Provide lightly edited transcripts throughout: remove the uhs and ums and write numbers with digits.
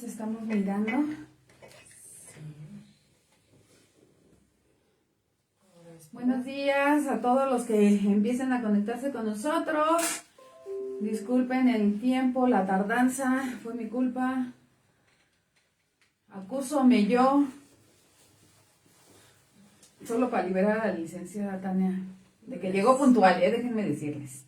estamos mirando. Buenos días a todos los que empiecen a conectarse con nosotros. Disculpen el tiempo, la tardanza, fue mi culpa. Acúsome yo. Solo para liberar a la licenciada Tania. De que llegó puntual, déjenme decirles.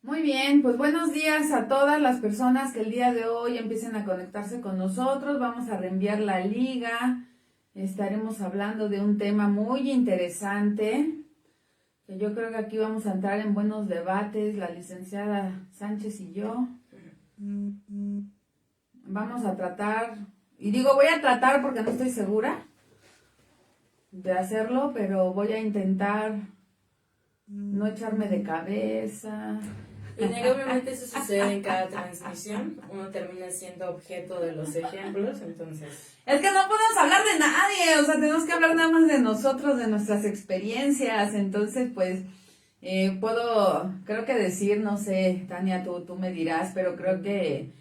Muy bien, pues buenos días a todas las personas que el día de hoy empiecen a conectarse con nosotros. Vamos a reenviar la liga. Estaremos hablando de un tema muy interesante, que yo creo que aquí vamos a entrar en buenos debates, la licenciada Sánchez y yo. Vamos a tratar, y digo voy a tratar porque no estoy segura de hacerlo, pero voy a intentar no echarme de cabeza. Innegablemente eso sucede en cada transmisión, uno termina siendo objeto de los ejemplos, entonces... Es que no podemos hablar de nadie, o sea, tenemos que hablar nada más de nosotros, de nuestras experiencias, entonces pues creo que decir, no sé, Tania, tú me dirás, pero creo que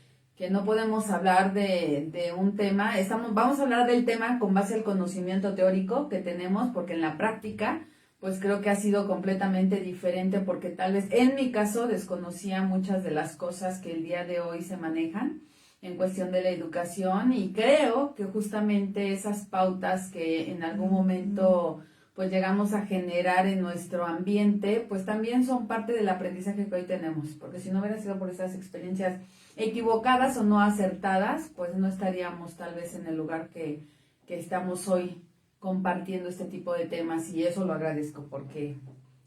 no podemos hablar de un tema, vamos a hablar del tema con base al conocimiento teórico que tenemos, porque en la práctica pues creo que ha sido completamente diferente, porque tal vez en mi caso desconocía muchas de las cosas que el día de hoy se manejan en cuestión de la educación, y creo que justamente esas pautas que en algún momento pues llegamos a generar en nuestro ambiente, pues también son parte del aprendizaje que hoy tenemos, porque si no hubiera sido por esas experiencias equivocadas o no acertadas, pues no estaríamos tal vez en el lugar que estamos hoy compartiendo este tipo de temas, y eso lo agradezco porque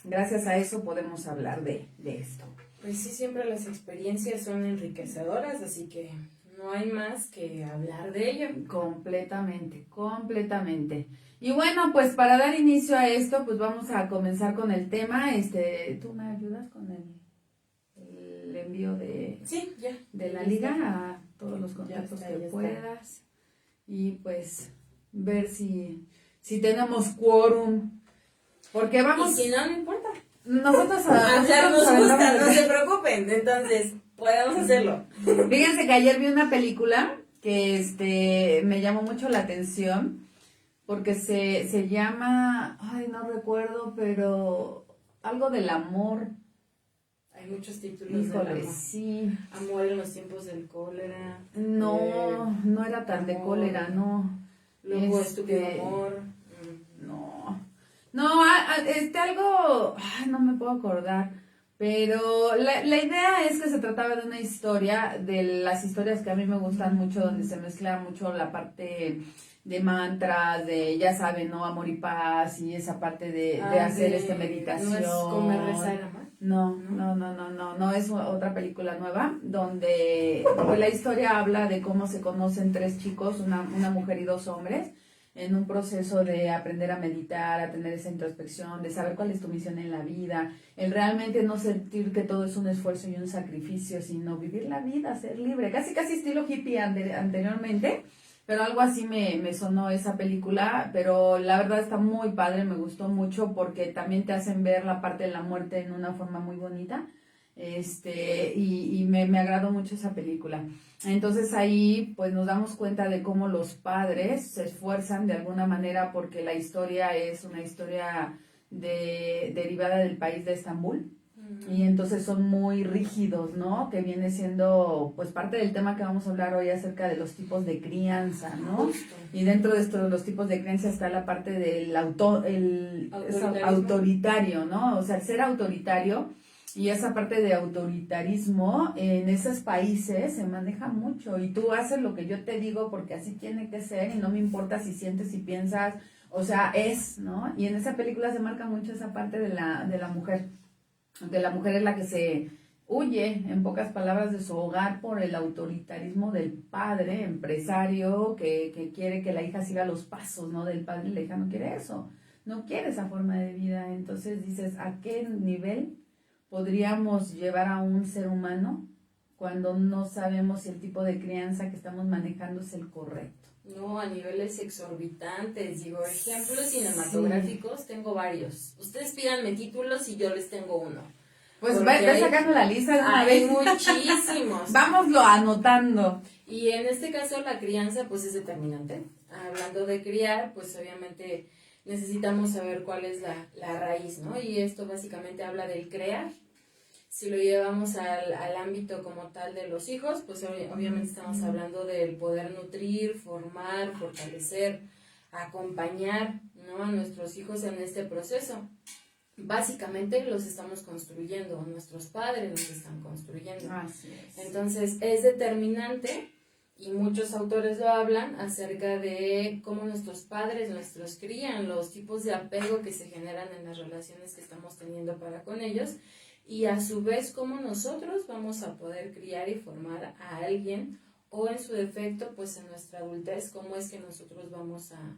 gracias a eso podemos hablar de esto. Pues sí, siempre las experiencias son enriquecedoras, así que no hay más que hablar de ello. Completamente. Y bueno, pues para dar inicio a esto, pues vamos a comenzar con el tema. ¿Tú me ayudas con el envío sí, ya, de la liga a todos los contactos que puedas? Y pues ver si tenemos quórum. Porque vamos... Y si no, no importa. Nosotros nos gusta, no se preocupen, entonces podemos hacerlo. Fíjense que ayer vi una película que me llamó mucho la atención, porque se llama, ay, no recuerdo, pero algo del amor. Hay muchos títulos. Híjole, del amor. Sí. Amor en los tiempos del cólera. No era tan de cólera, no. Luego estúpido amor. No, algo, no me puedo acordar, pero la idea es que se trataba de una historia, de las historias que a mí me gustan mucho, donde se mezcla mucho la parte de mantras, de, ya saben, ¿no? Amor y paz, y esa parte de hacer meditación. ¿No es comer, rezar, amar? No, es otra película nueva, donde pues, la historia habla de cómo se conocen tres chicos, una mujer y dos hombres, en un proceso de aprender a meditar, a tener esa introspección, de saber cuál es tu misión en la vida, el realmente no sentir que todo es un esfuerzo y un sacrificio, sino vivir la vida, ser libre, casi estilo hippie anteriormente, pero algo así me sonó esa película, pero la verdad está muy padre, me gustó mucho porque también te hacen ver la parte de la muerte en una forma muy bonita, y me agradó mucho esa película. Entonces ahí pues nos damos cuenta de cómo los padres se esfuerzan de alguna manera, porque la historia es una historia derivada del país de Estambul, y entonces son muy rígidos, ¿no? Que viene siendo pues parte del tema que vamos a hablar hoy acerca de los tipos de crianza, ¿no? Justo. Y dentro de estos los tipos de crianza está la parte del autoritario, ¿no? O sea, el ser autoritario. Y esa parte de autoritarismo en esos países se maneja mucho, y tú haces lo que yo te digo porque así tiene que ser, y no me importa si sientes y piensas, o sea, ¿no? Y en esa película se marca mucho esa parte de la mujer, que la mujer es la que se huye, en pocas palabras, de su hogar por el autoritarismo del padre empresario que quiere que la hija siga los pasos, ¿no? Del padre, y la hija no quiere eso, no quiere esa forma de vida. Entonces dices, ¿a qué nivel podríamos llevar a un ser humano cuando no sabemos si el tipo de crianza que estamos manejando es el correcto? No, a niveles exorbitantes, digo, ejemplos cinematográficos, tengo varios. Ustedes pídanme títulos y yo les tengo uno. Pues Porque ve sacando la lista de una hay vez. muchísimos. Vámoslo anotando. Y en este caso la crianza pues es determinante. Hablando de criar, pues obviamente necesitamos saber cuál es la raíz, ¿no? Y esto básicamente habla del crear. Si lo llevamos al ámbito como tal de los hijos, pues obviamente estamos hablando del poder nutrir, formar, fortalecer, acompañar, ¿no?, a nuestros hijos en este proceso. Básicamente los estamos construyendo, nuestros padres nos están construyendo. Así es. Entonces es determinante, y muchos autores lo hablan, acerca de cómo nuestros padres nuestros crían, los tipos de apego que se generan en las relaciones que estamos teniendo para con ellos, y a su vez cómo nosotros vamos a poder criar y formar a alguien, o en su defecto, pues en nuestra adultez, cómo es que nosotros vamos a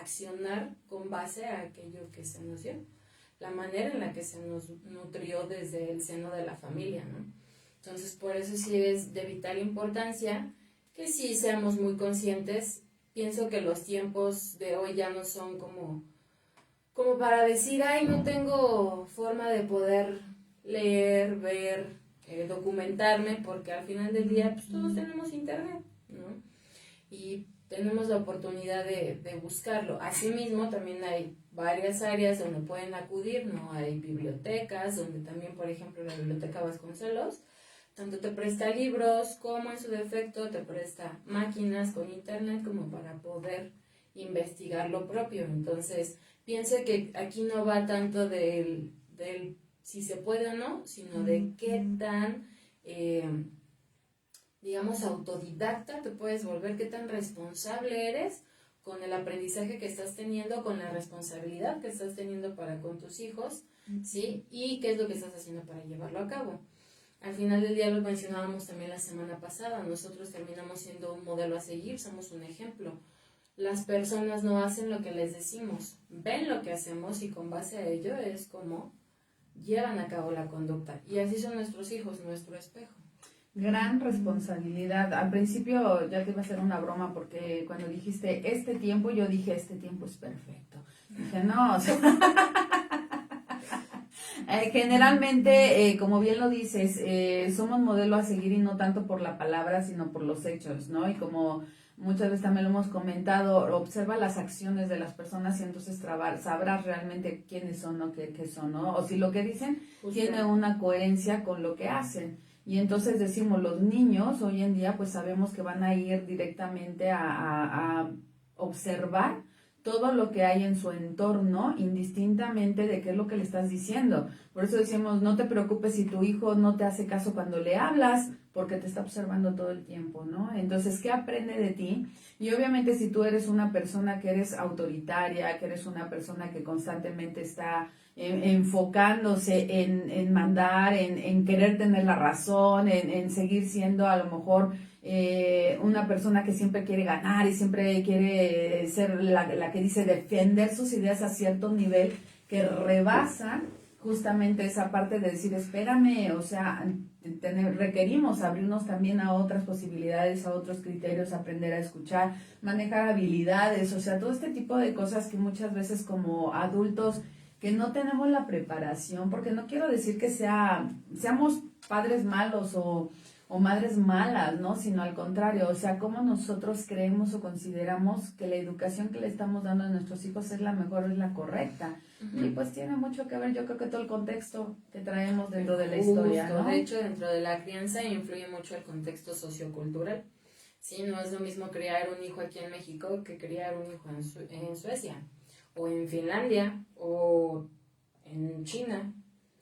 accionar con base a aquello que se nos dio, la manera en la que se nos nutrió desde el seno de la familia, ¿no? Entonces, por eso sí es de vital importancia que sí seamos muy conscientes. Pienso que los tiempos de hoy ya no son como para decir, ay, no tengo forma de poder leer, ver, documentarme, porque al final del día pues todos tenemos internet, ¿no? Y tenemos la oportunidad de buscarlo. Asimismo, también hay varias áreas donde pueden acudir, ¿no? Hay bibliotecas, donde también, por ejemplo, la Biblioteca Vasconcelos, tanto te presta libros como en su defecto te presta máquinas con internet como para poder investigar lo propio. Entonces, pienso que aquí no va tanto del si se puede o no, sino de qué tan, digamos, autodidacta te puedes volver, qué tan responsable eres con el aprendizaje que estás teniendo, con la responsabilidad que estás teniendo para con tus hijos, ¿sí? Y qué es lo que estás haciendo para llevarlo a cabo. Al final del día lo mencionábamos también la semana pasada, nosotros terminamos siendo un modelo a seguir, somos un ejemplo. Las personas no hacen lo que les decimos, ven lo que hacemos, y con base a ello es como llevan a cabo la conducta. Y así son nuestros hijos, nuestro espejo. Gran responsabilidad. Al principio ya te iba a hacer una broma porque cuando dijiste este tiempo, yo dije este tiempo es perfecto. Dije, no, o sea, generalmente, como bien lo dices, somos modelo a seguir, y no tanto por la palabra, sino por los hechos, ¿no? Y como muchas veces también lo hemos comentado, observa las acciones de las personas y entonces sabrás realmente quiénes son o qué son, ¿no? O si lo que dicen tiene una coherencia con lo que hacen. Y entonces decimos, los niños hoy en día pues sabemos que van a ir directamente a observar todo lo que hay en su entorno, indistintamente de qué es lo que le estás diciendo. Por eso decimos, no te preocupes si tu hijo no te hace caso cuando le hablas, porque te está observando todo el tiempo, ¿no? Entonces, ¿qué aprende de ti? Y obviamente si tú eres una persona que eres autoritaria, que eres una persona que constantemente está enfocándose en mandar, en querer tener la razón, en seguir siendo a lo mejor una persona que siempre quiere ganar y siempre quiere ser la que dice defender sus ideas a cierto nivel que rebasa justamente esa parte de decir, espérame, o sea, requerimos abrirnos también a otras posibilidades, a otros criterios, aprender a escuchar, manejar habilidades, o sea, todo este tipo de cosas que muchas veces como adultos que no tenemos la preparación, porque no quiero decir que seamos padres malos o madres malas, ¿no? Sino al contrario, o sea, cómo nosotros creemos o consideramos que la educación que le estamos dando a nuestros hijos es la mejor, es la correcta. Uh-huh. Y pues tiene mucho que ver, yo creo que todo el contexto que traemos dentro de la historia, ¿no? De hecho, dentro de la crianza influye mucho el contexto sociocultural. Sí, no es lo mismo criar un hijo aquí en México que criar un hijo en Suecia, o en Finlandia, o en China.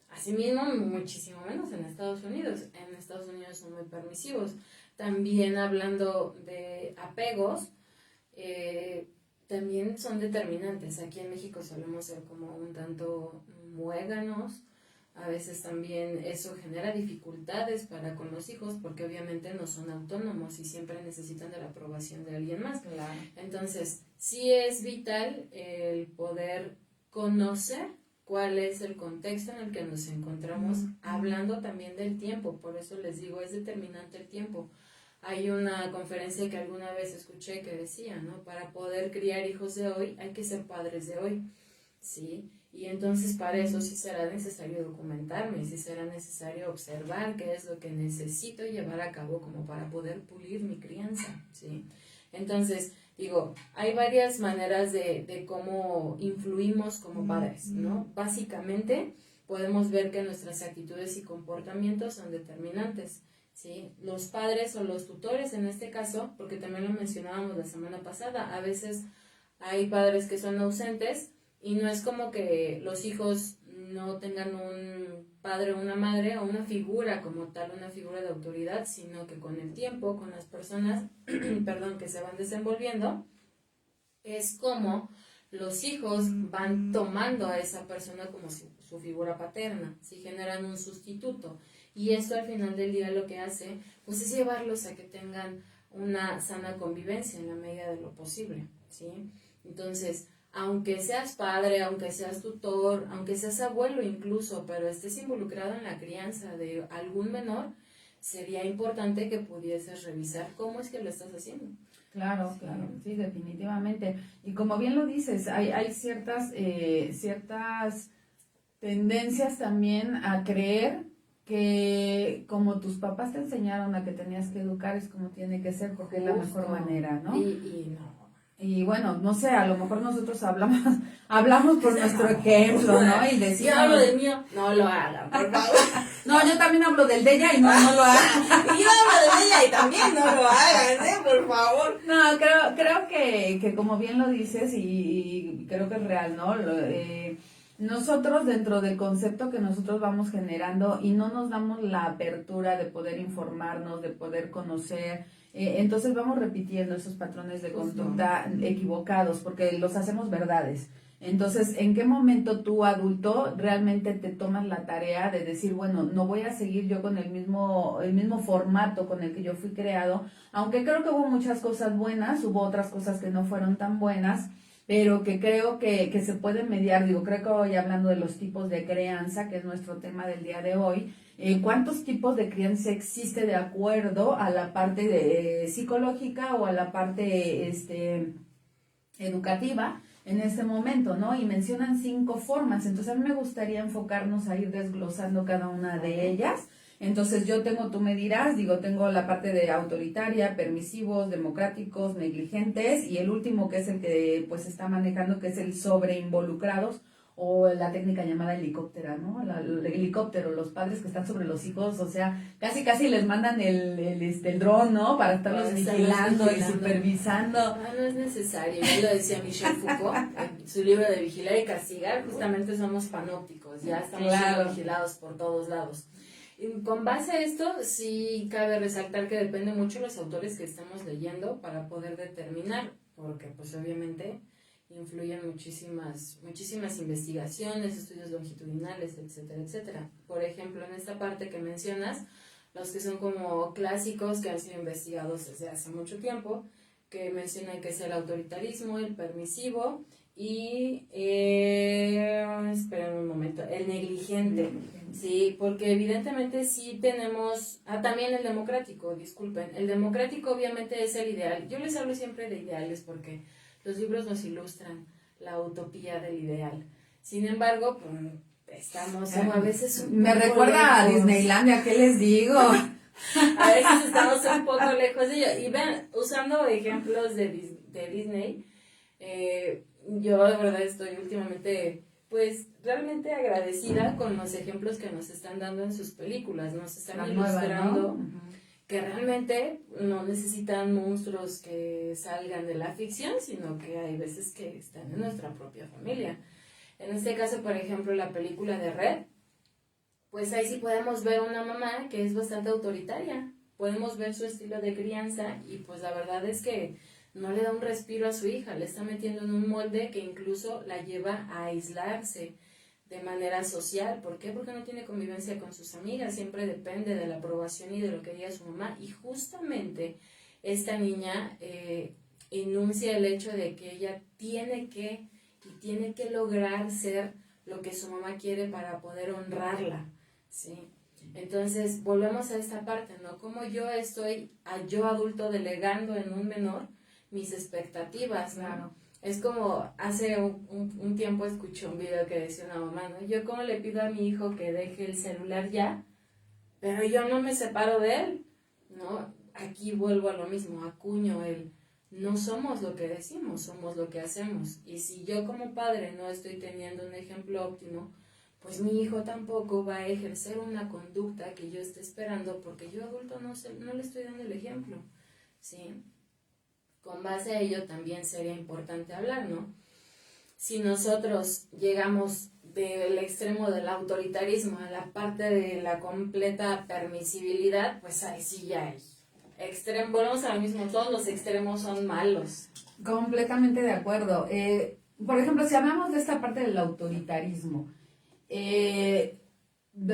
Asimismo, muchísimo menos en Estados Unidos. En Estados Unidos son muy permisivos. También hablando de apegos, también son determinantes. Aquí en México solemos ser como un tanto muéganos. A veces también eso genera dificultades para con los hijos, porque obviamente no son autónomos y siempre necesitan de la aprobación de alguien más. Claro. Entonces, sí es vital el poder conocer cuál es el contexto en el que nos encontramos, hablando también del tiempo. Por eso les digo, es determinante el tiempo. Hay una conferencia que alguna vez escuché que decía, ¿no? Para poder criar hijos de hoy hay que ser padres de hoy, ¿sí? Y entonces para eso sí será necesario documentarme, sí será necesario observar qué es lo que necesito llevar a cabo como para poder pulir mi crianza, ¿sí? Entonces, digo, hay varias maneras de cómo influimos como padres, ¿no? Básicamente, podemos ver que nuestras actitudes y comportamientos son determinantes, ¿sí? Los padres o los tutores en este caso, porque también lo mencionábamos la semana pasada, a veces hay padres que son ausentes y no es como que los hijos no tengan un padre o una madre o una figura como tal, una figura de autoridad, sino que con el tiempo, con las personas, perdón, que se van desenvolviendo, es como los hijos van tomando a esa persona como su figura paterna, si generan un sustituto. Y esto al final del día lo que hace, pues es llevarlos a que tengan una sana convivencia en la medida de lo posible, ¿sí? Entonces, aunque seas padre, aunque seas tutor, aunque seas abuelo incluso, pero estés involucrado en la crianza de algún menor, sería importante que pudieses revisar cómo es que lo estás haciendo. Claro, sí. Claro, sí, definitivamente. Y como bien lo dices, hay ciertas tendencias también a creer que como tus papás te enseñaron a que tenías que educar es como tiene que ser porque es la mejor manera, ¿no? Y no. Y bueno, no sé, a lo mejor nosotros hablamos por nuestro ejemplo, ¿no? Y decimos, yo hablo del mío, no lo hagan, por favor. No, yo también hablo del de ella y no lo hagan. Y yo hablo de ella y también no lo hagan, por favor. No, creo que como bien lo dices y creo que es real, ¿no? Nosotros dentro del concepto que nosotros vamos generando y no nos damos la apertura de poder informarnos, de poder conocer, entonces vamos repitiendo esos patrones de conducta equivocados porque los hacemos verdades. Entonces, ¿en qué momento tú, adulto, realmente te tomas la tarea de decir, bueno, no voy a seguir yo con el mismo formato con el que yo fui creado? Aunque creo que hubo muchas cosas buenas, hubo otras cosas que no fueron tan buenas, pero que creo que se pueden mediar. Digo, creo que hoy hablando de los tipos de crianza, que es nuestro tema del día de hoy, ¿cuántos tipos de crianza existe de acuerdo a la parte de psicológica o a la parte educativa en este momento, ¿no? Y mencionan 5 formas, entonces a mí me gustaría enfocarnos a ir desglosando cada una de ellas. Entonces tú me dirás, tengo la parte de autoritaria, permisivos, democráticos, negligentes, y el último que es el que pues está manejando, que es el sobreinvolucrados, o la técnica llamada helicóptera, ¿no? El helicóptero, los padres que están sobre los hijos, o sea, casi les mandan el dron, ¿no? Para estarlos vigilando y supervisando. No es necesario, ya lo decía Michel Foucault en su libro de Vigilar y Castigar, justamente somos panópticos, ya estamos siendo vigilados por todos lados. Y con base a esto, sí cabe resaltar que depende mucho de los autores que estamos leyendo para poder determinar, porque pues obviamente influyen muchísimas investigaciones, estudios longitudinales, etcétera, etcétera. Por ejemplo, en esta parte que mencionas, los que son como clásicos que han sido investigados desde hace mucho tiempo, que mencionan que es el autoritarismo, el permisivo y, esperen un momento, el negligente. Sí, porque evidentemente sí tenemos, también el democrático, disculpen, el democrático obviamente es el ideal. Yo les hablo siempre de ideales porque los libros nos ilustran la utopía del ideal. Sin embargo, pues, estamos a veces un me poco recuerda lejos. a Disneylandia, ¿qué les digo? A veces estamos un poco lejos de ello. Y ven, usando ejemplos de Disney, yo de verdad estoy últimamente, pues, realmente agradecida con los ejemplos que nos están dando en sus películas. Nos están ilustrando, ¿no? Que realmente no necesitan monstruos que salgan de la ficción, sino que hay veces que están en nuestra propia familia. En este caso, por ejemplo, la película de Red, pues ahí sí podemos ver una mamá que es bastante autoritaria, podemos ver su estilo de crianza y pues la verdad es que no le da un respiro a su hija, le está metiendo en un molde que incluso la lleva a aislarse de manera social. ¿Por qué? Porque no tiene convivencia con sus amigas, siempre depende de la aprobación y de lo que diga su mamá. Y justamente esta niña enuncia el hecho de que ella tiene que lograr ser lo que su mamá quiere para poder honrarla, ¿sí? Entonces, volvemos a esta parte, ¿no? Como yo estoy, yo adulto, delegando en un menor mis expectativas, ¿no? Claro. Es como hace un tiempo escuché un video que decía una mamá, ¿no? Yo como le pido a mi hijo que deje el celular ya, pero yo no me separo de él, ¿no? Aquí vuelvo a lo mismo, acuño el, no somos lo que decimos, somos lo que hacemos. Y si yo como padre no estoy teniendo un ejemplo óptimo, pues mi hijo tampoco va a ejercer una conducta que yo esté esperando porque yo adulto no le estoy dando el ejemplo, ¿sí? Con base a ello también sería importante hablar, ¿no? Si nosotros llegamos del extremo del autoritarismo a la parte de la completa permisibilidad, pues ahí sí ya hay extremo, volvemos a lo mismo, todos los extremos son malos. Completamente de acuerdo. Por ejemplo, si hablamos de esta parte del autoritarismo,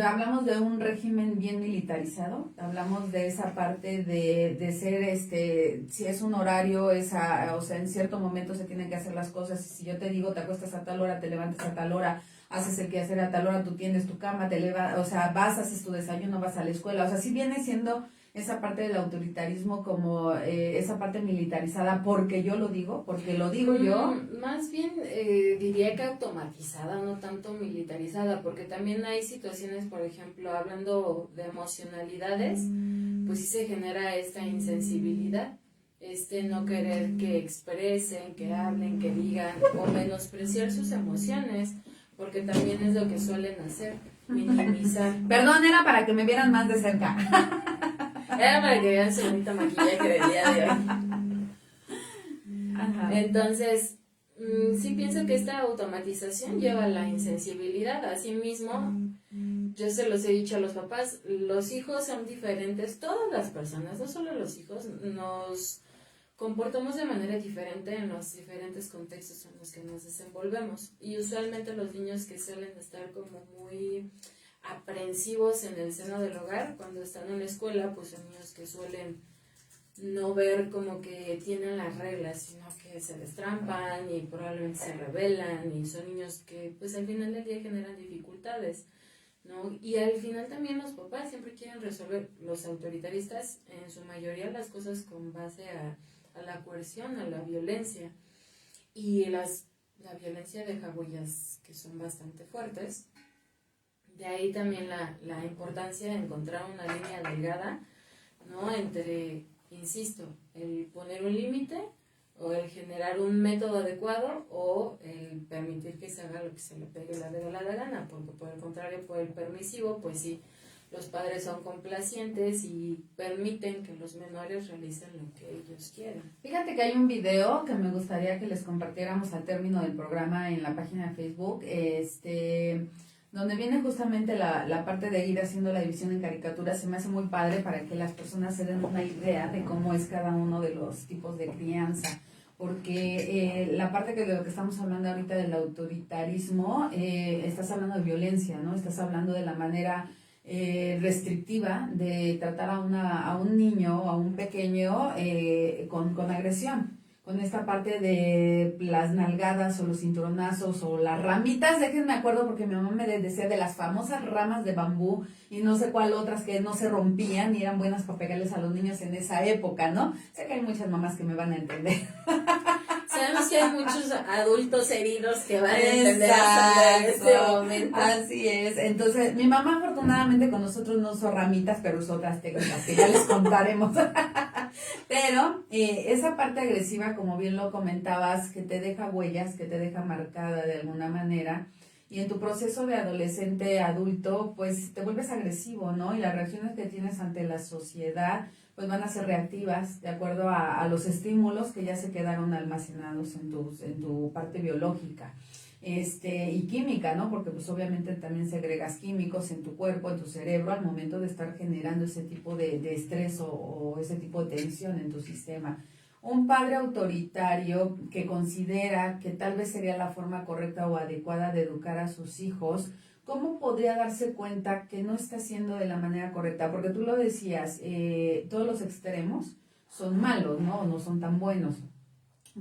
hablamos de un régimen bien militarizado, hablamos de esa parte de ser, si es un horario, o sea, en cierto momento se tienen que hacer las cosas, y si yo te digo te acuestas a tal hora, te levantas a tal hora, haces el quehacer a tal hora, tú tiendes tu cama, o sea, vas, haces tu desayuno, vas a la escuela, o sea, sí viene siendo esa parte del autoritarismo como esa parte militarizada, porque lo digo yo. Más bien diría que automatizada, no tanto militarizada, porque también hay situaciones, por ejemplo, hablando de emocionalidades, pues sí se genera esta insensibilidad, no querer que expresen, que hablen, que digan, o menospreciar sus emociones, porque también es lo que suelen hacer, minimizar. Perdón, era para que me vieran más de cerca. Era para que vean su bonito maquillaje del día de hoy. Ajá. Entonces, sí pienso que esta automatización lleva a la insensibilidad. Asimismo, yo se los he dicho a los papás, los hijos son diferentes, todas las personas, no solo los hijos, nos comportamos de manera diferente en los diferentes contextos en los que nos desenvolvemos. Y usualmente los niños que suelen estar como muy aprensivos en el seno del hogar, cuando están en la escuela, pues son niños que suelen no ver como que tienen las reglas, sino que se destrampan y probablemente se rebelan, y son niños que pues al final del día generan dificultades, ¿no? Y al final también los papás siempre quieren resolver, los autoritaristas en su mayoría, las cosas con base a la coerción, a la violencia, y la violencia deja huellas que son bastante fuertes. De ahí también la importancia de encontrar una línea delgada, ¿no? Entre, insisto, el poner un límite o el generar un método adecuado o el permitir que se haga lo que se le pegue la de la gana, porque por el contrario, por el permisivo, pues sí, los padres son complacientes y permiten que los menores realicen lo que ellos quieran. Fíjate que hay un video que me gustaría que les compartiéramos al término del programa en la página de Facebook, donde viene justamente la parte de ir haciendo la división en caricaturas. Se me hace muy padre para que las personas se den una idea de cómo es cada uno de los tipos de crianza, porque la parte de lo que estamos hablando ahorita del autoritarismo, estás hablando de violencia, ¿no? Estás hablando de la manera restrictiva de tratar a un niño, a un pequeño, con agresión, con esta parte de las nalgadas o los cinturonazos o las ramitas. Déjenme acuerdo porque mi mamá me decía de las famosas ramas de bambú y no sé cuál otras que no se rompían y eran buenas para pegarles a los niños en esa época, ¿no? Sé que hay muchas mamás que me van a entender. Sabemos que hay muchos adultos heridos que van a entender hasta en este momento. Así es. Entonces, mi mamá afortunadamente con nosotros no usó ramitas, pero usó otras técnicas que ya les contaremos. Pero esa parte agresiva, como bien lo comentabas, que te deja huellas, que te deja marcada de alguna manera, y en tu proceso de adolescente, adulto, pues te vuelves agresivo, ¿no? Y las reacciones que tienes ante la sociedad, pues van a ser reactivas de acuerdo a los estímulos que ya se quedaron almacenados en tu parte biológica. Y química, ¿no? Porque pues obviamente también segregas químicos en tu cuerpo, en tu cerebro, al momento de estar generando ese tipo de estrés o ese tipo de tensión en tu sistema. Un padre autoritario que considera que tal vez sería la forma correcta o adecuada de educar a sus hijos, ¿cómo podría darse cuenta que no está haciendo de la manera correcta? Porque tú lo decías, todos los extremos son malos, ¿no? No son tan buenos.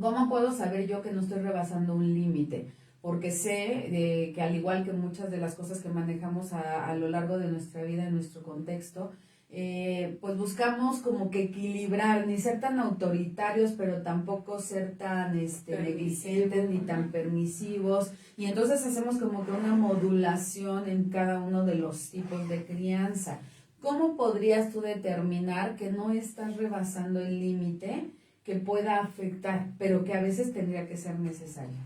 ¿Cómo puedo saber yo que no estoy rebasando un límite? porque sé que al igual que muchas de las cosas que manejamos a lo largo de nuestra vida, en nuestro contexto, pues buscamos como que equilibrar, ni ser tan autoritarios, pero tampoco ser tan negligentes ni tan permisivos, y entonces hacemos como que una modulación en cada uno de los tipos de crianza. ¿Cómo podrías tú determinar que no estás rebasando el límite que pueda afectar, pero que a veces tendría que ser necesario?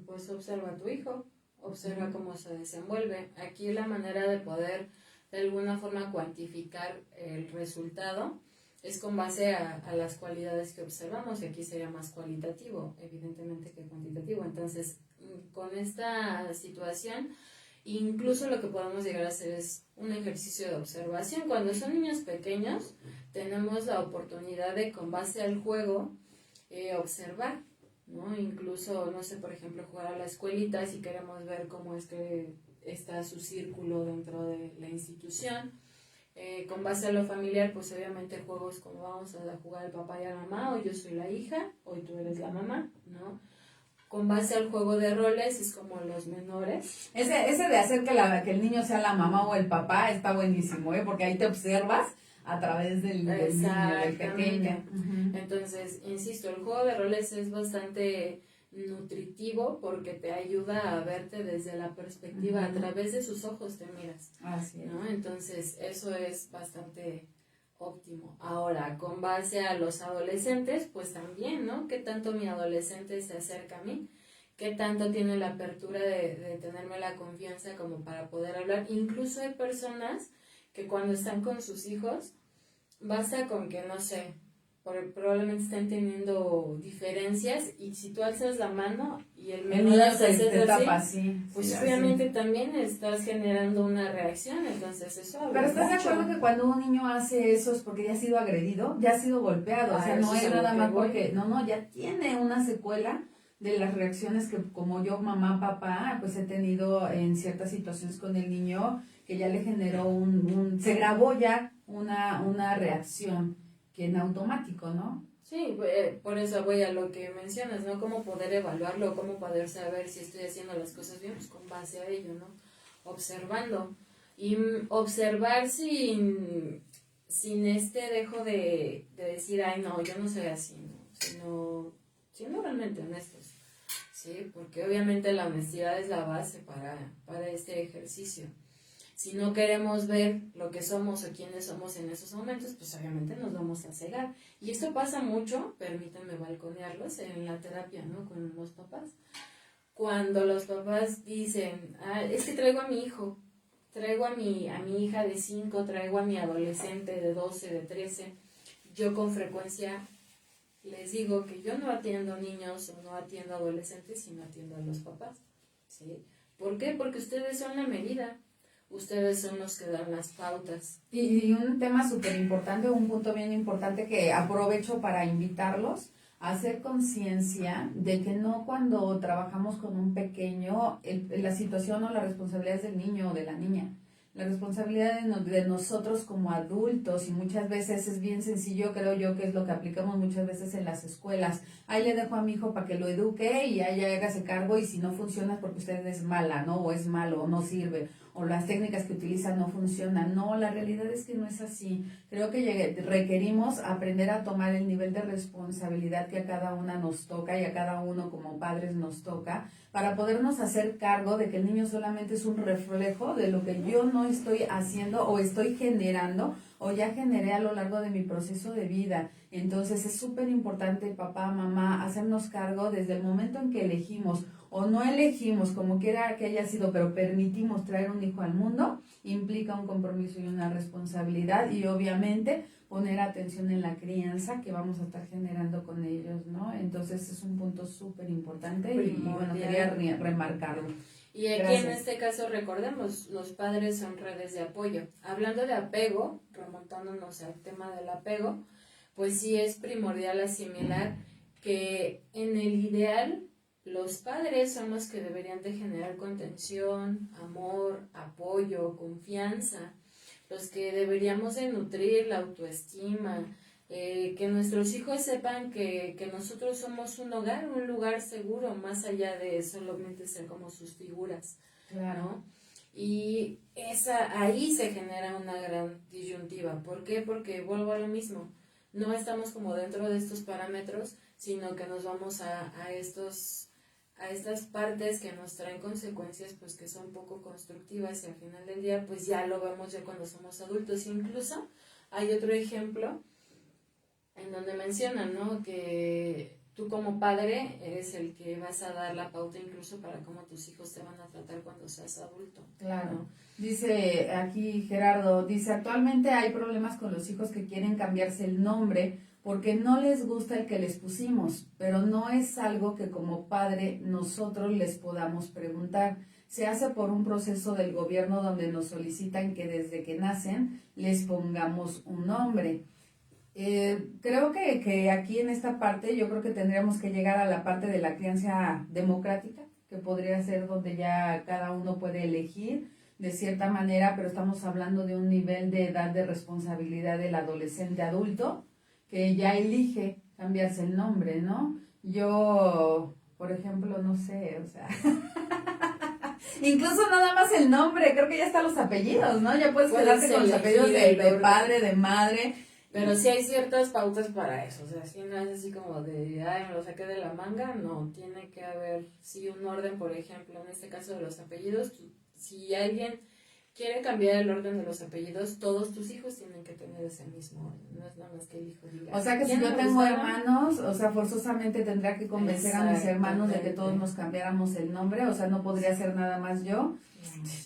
Pues observa a tu hijo, observa cómo se desenvuelve. Aquí la manera de poder de alguna forma cuantificar el resultado es con base a las cualidades que observamos, y aquí sería más cualitativo, evidentemente, que cuantitativo. Entonces, con esta situación, incluso lo que podemos llegar a hacer es un ejercicio de observación. Cuando son niños pequeños, tenemos la oportunidad de, con base al juego, observar, ¿no? Incluso, no sé, por ejemplo, jugar a la escuelita, si queremos ver cómo es que está su círculo dentro de la institución. Con base a lo familiar, pues obviamente juegos como vamos a jugar el papá y la mamá, hoy yo soy la hija, hoy tú eres la mamá, ¿no? Con base al juego de roles es como los menores. Ese de hacer que el niño sea la mamá o el papá está buenísimo, porque ahí te observas a través del niño, del pequeño. Entonces, insisto, el juego de roles es bastante nutritivo porque te ayuda a verte desde la perspectiva, a través de sus ojos te miras. Así es. ¿No? Entonces, eso es bastante óptimo. Ahora, con base a los adolescentes, pues también, ¿no? ¿Qué tanto mi adolescente se acerca a mí? ¿Qué tanto tiene la apertura de tenerme la confianza como para poder hablar? Incluso hay personas que cuando están con sus hijos, basta con que, no sé, probablemente estén teniendo diferencias, y si tú alzas la mano y el niño se tapa así, pues sí, obviamente así. También estás generando una reacción, entonces eso habla. Pero ¿estás mucho. de acuerdo que cuando un niño hace eso es porque ya ha sido agredido, ya ha sido golpeado? O sea, no es nada más porque, no, ya tiene una secuela de las reacciones que como yo, mamá, papá, pues he tenido en ciertas situaciones con el niño, que ya le generó se grabó ya una reacción que en automático, ¿no? Sí, por eso voy a lo que mencionas, ¿no? Cómo poder evaluarlo, cómo poder saber si estoy haciendo las cosas bien, pues con base a ello, ¿no? Observando. Y observar sin dejo de decir, ay, no, yo no soy así, ¿no? Siendo realmente honestos, ¿sí? Porque obviamente la honestidad es la base para este ejercicio. Si no queremos ver lo que somos o quiénes somos en esos momentos, pues obviamente nos vamos a cegar. Y esto pasa mucho, permítanme balconearlos, en la terapia, ¿no? Con los papás. Cuando los papás dicen, es que traigo a mi hijo, traigo a mi hija de 5, traigo a mi adolescente de 12, de 13, yo con frecuencia les digo que yo no atiendo niños o no atiendo adolescentes, sino atiendo a los papás, ¿sí? ¿Por qué? Porque ustedes son la medida. Ustedes son los que dan las pautas. Y un tema súper importante, un punto bien importante que aprovecho para invitarlos a hacer conciencia de que no cuando trabajamos con un pequeño, la situación o la responsabilidad es del niño o de la niña. La responsabilidad de nosotros como adultos, y muchas veces es bien sencillo, creo yo, que es lo que aplicamos muchas veces en las escuelas. Ahí le dejo a mi hijo para que lo eduque y ahí hágase cargo, y si no funciona es porque usted es mala, ¿no? O es malo, o no sirve, o las técnicas que utilizan no funcionan. No, la realidad es que no es así. Creo que requerimos aprender a tomar el nivel de responsabilidad que a cada una nos toca y a cada uno como padres nos toca, para podernos hacer cargo de que el niño solamente es un reflejo de lo que yo no estoy haciendo o estoy generando o ya generé a lo largo de mi proceso de vida. Entonces es súper importante, papá, mamá, hacernos cargo desde el momento en que elegimos o no elegimos, como quiera que haya sido, pero permitimos traer un hijo al mundo, implica un compromiso y una responsabilidad, y obviamente poner atención en la crianza que vamos a estar generando con ellos, ¿no? Entonces es un punto súper importante y bueno, quería remarcarlo. Y aquí Gracias. En este caso recordemos, los padres son redes de apoyo. Hablando de apego, remontándonos al tema del apego, pues sí es primordial asimilar que en el ideal los padres son los que deberían de generar contención, amor, apoyo, confianza, los que deberíamos de nutrir la autoestima, que nuestros hijos sepan que nosotros somos un hogar, un lugar seguro, más allá de solamente ser como sus figuras, ¿no? Y ahí se genera una gran disyuntiva. ¿Por qué? Porque vuelvo a lo mismo, no estamos como dentro de estos parámetros, sino que nos vamos a estas partes que nos traen consecuencias pues que son poco constructivas, y al final del día pues ya lo vemos ya cuando somos adultos. Incluso hay otro ejemplo en donde mencionan, ¿no?, que tú como padre eres el que vas a dar la pauta incluso para cómo tus hijos te van a tratar cuando seas adulto. Claro. ¿No? Dice aquí Gerardo, dice, actualmente hay problemas con los hijos que quieren cambiarse el nombre porque no les gusta el que les pusimos, pero no es algo que como padre nosotros les podamos preguntar. Se hace por un proceso del gobierno donde nos solicitan que desde que nacen les pongamos un nombre. Creo que aquí en esta parte yo creo que tendríamos que llegar a la parte de la crianza democrática, que podría ser donde ya cada uno puede elegir de cierta manera, pero estamos hablando de un nivel de edad de responsabilidad del adolescente adulto que ya elige cambiarse el nombre, ¿no? Yo, por ejemplo, no sé, o sea, incluso nada más el nombre, creo que ya están los apellidos, ¿no? Ya puedes quedarte con los apellidos de padre, de madre. Pero sí hay ciertas pautas para eso, o sea, si no es así como de, ay, me lo saqué de la manga, no, tiene que haber, sí, un orden, por ejemplo, en este caso de los apellidos, si alguien quiere cambiar el orden de los apellidos, todos tus hijos tienen que tener ese mismo orden, no es nada más que el hijo diga. O sea que si yo tengo hermanos, o sea, forzosamente tendría que convencer a mis hermanos de que todos nos cambiáramos el nombre, o sea, no podría ser nada más yo.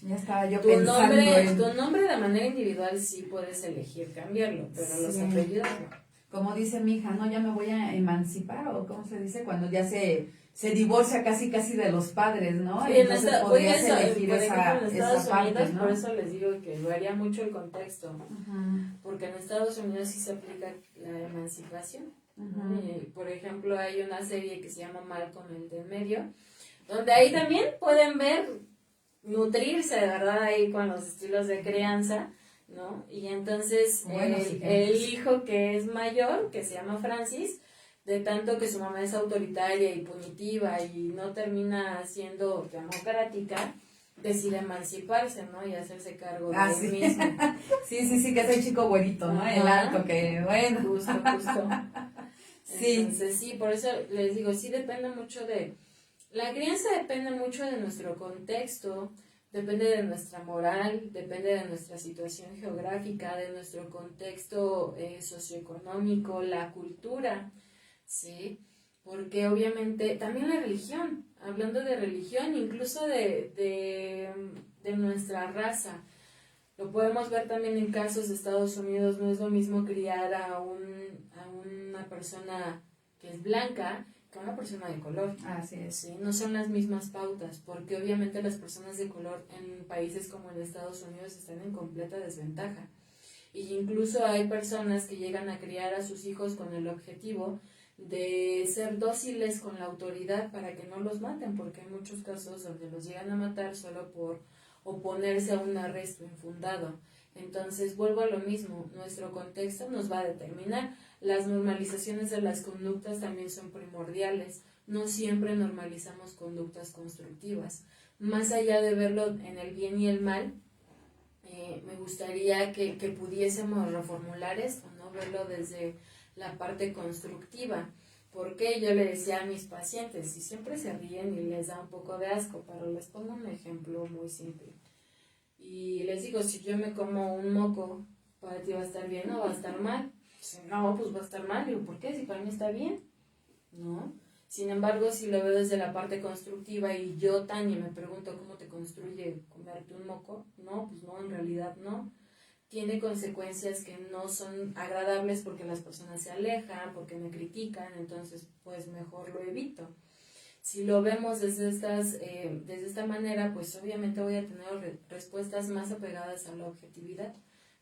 Ya estaba yo pensando tu nombre de manera individual sí puedes elegir cambiarlo, pero sí, los apellidos no. Como dice mi hija, no, ya me voy a emancipar, o cómo se dice, cuando ya se divorcia casi de los padres, ¿no? Sí, entonces podrías elegir por ejemplo, en Estados parte, Unidos, ¿no? Por eso les digo que varía mucho el contexto, porque en Estados Unidos sí se aplica la emancipación. Y, por ejemplo, hay una serie que se llama Malcolm el del medio, donde ahí también pueden ver, nutrirse de verdad ahí con los estilos de crianza, ¿no? Y entonces el hijo que es mayor, que se llama Francis, de tanto que su mamá es autoritaria y punitiva y no termina siendo democrática, decide emanciparse, ¿no? Y hacerse cargo de él mismo. Sí, que es el chico güerito, ¿no? El alto, que bueno. Justo. Sí. Entonces sí, por eso les digo, sí depende mucho la crianza depende mucho de nuestro contexto, depende de nuestra moral, depende de nuestra situación geográfica, de nuestro contexto socioeconómico, la cultura, ¿sí? Porque obviamente también la religión, hablando de religión, incluso de nuestra raza, lo podemos ver también en casos de Estados Unidos. No es lo mismo criar a una persona que es blanca que a una persona de color. Así es. ¿Sí? No son las mismas pautas, porque obviamente las personas de color en países como en Estados Unidos están en completa desventaja. Y incluso hay personas que llegan a criar a sus hijos con el objetivo de ser dóciles con la autoridad para que no los maten, porque hay muchos casos donde los llegan a matar solo por oponerse a un arresto infundado. Entonces vuelvo a lo mismo, nuestro contexto nos va a determinar. Las normalizaciones de las conductas también son primordiales. No siempre normalizamos conductas constructivas. Más allá de verlo en el bien y el mal, me gustaría que pudiésemos reformular esto, ¿no? Verlo desde la parte constructiva. Porque yo le decía a mis pacientes, y siempre se ríen y les da un poco de asco, pero les pongo un ejemplo muy simple. Y les digo, si yo me como un moco, ¿para ti va a estar bien o va a estar mal? Si no, pues va a estar mal. Digo, ¿por qué? Si para mí está bien, ¿no? Sin embargo, si lo veo desde la parte constructiva y yo, Tania, me pregunto cómo te construye comerte un moco, no, pues no, en realidad no. Tiene consecuencias que no son agradables porque las personas se alejan, porque me critican, entonces pues mejor lo evito. Si lo vemos desde esta manera, pues obviamente voy a tener respuestas más apegadas a la objetividad,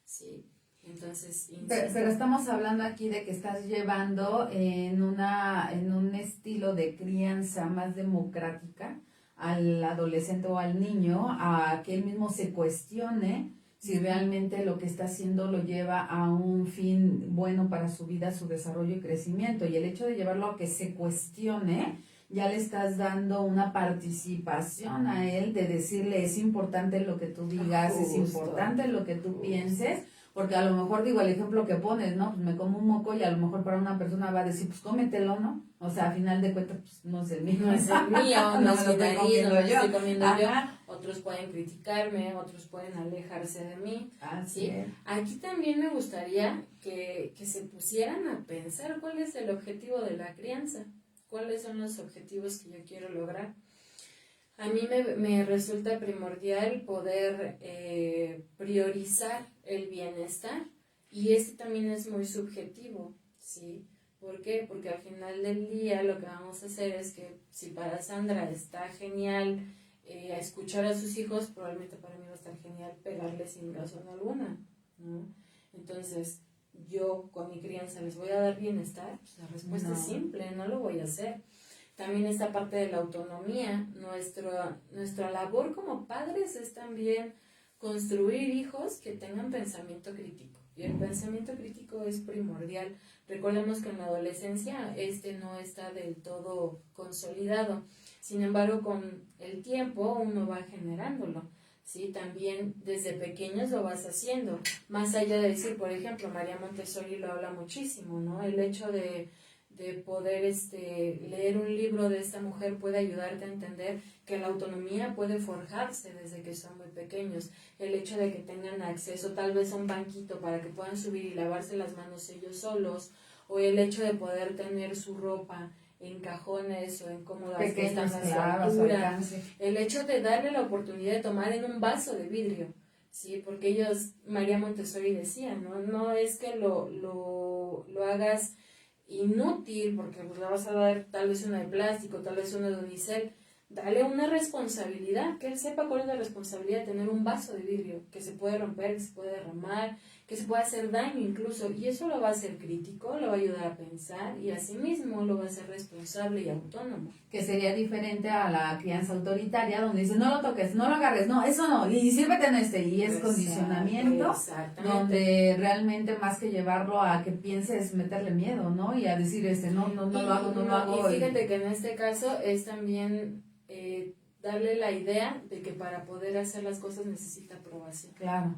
¿sí? Entonces, pero estamos hablando aquí de que estás llevando en un estilo de crianza más democrática al adolescente o al niño a que él mismo se cuestione si realmente lo que está haciendo lo lleva a un fin bueno para su vida, su desarrollo y crecimiento. Y el hecho de llevarlo a que se cuestione, ya le estás dando una participación a él de decirle, es importante lo que tú digas, es importante lo que tú pienses, porque a lo mejor, digo, el ejemplo que pones, ¿no? Pues me como un moco y a lo mejor para una persona va a decir, pues cómetelo, ¿no? O sea, a final de cuentas, pues no es el mío. No es el mío, no es mi nariz, no me lo estoy comiendo yo. Ajá. Otros pueden criticarme, otros pueden alejarse de mí. Así ¿sí? es. Aquí también me gustaría que se pusieran a pensar cuál es el objetivo de la crianza, cuáles son los objetivos que yo quiero lograr. A mí me resulta primordial poder priorizar el bienestar, y este también es muy subjetivo, ¿sí? ¿Por qué? Porque al final del día lo que vamos a hacer es que si para Sandra está genial escuchar a sus hijos, probablemente para mí va a estar genial pegarles sin razón alguna, ¿no? Entonces, yo con mi crianza les voy a dar bienestar, pues la respuesta es simple, no lo voy a hacer. También esta parte de la autonomía, nuestra labor como padres es también construir hijos que tengan pensamiento crítico. Y el pensamiento crítico es primordial. Recordemos que en la adolescencia no está del todo consolidado. Sin embargo, con el tiempo uno va generándolo, ¿sí? También desde pequeños lo vas haciendo. Más allá de decir, por ejemplo, María Montessori lo habla muchísimo, ¿no? El hecho de poder leer un libro de esta mujer puede ayudarte a entender que la autonomía puede forjarse desde que son muy pequeños. El hecho de que tengan acceso tal vez a un banquito para que puedan subir y lavarse las manos ellos solos, o el hecho de poder tener su ropa en cajones o en cómodas que están a su altura, el hecho de darle la oportunidad de tomar en un vaso de vidrio, ¿sí? Porque María Montessori decía, no es que lo hagas inútil, porque pues le vas a dar tal vez una de plástico, tal vez una de unicel. Dale una responsabilidad, que él sepa cuál es la responsabilidad de tener un vaso de vidrio, que se puede romper, que se puede derramar, que se puede hacer daño incluso, y eso lo va a hacer crítico, lo va a ayudar a pensar, y asimismo lo va a hacer responsable y autónomo. Que sería diferente a la crianza autoritaria, donde dice, no lo toques, no lo agarres, no, eso no, y sírvete en y es condicionamiento, donde realmente más que llevarlo a que piense es meterle miedo, ¿no? Y a decir, no lo hago. Y fíjate que en este caso es también darle la idea de que para poder hacer las cosas necesita aprobación. Claro.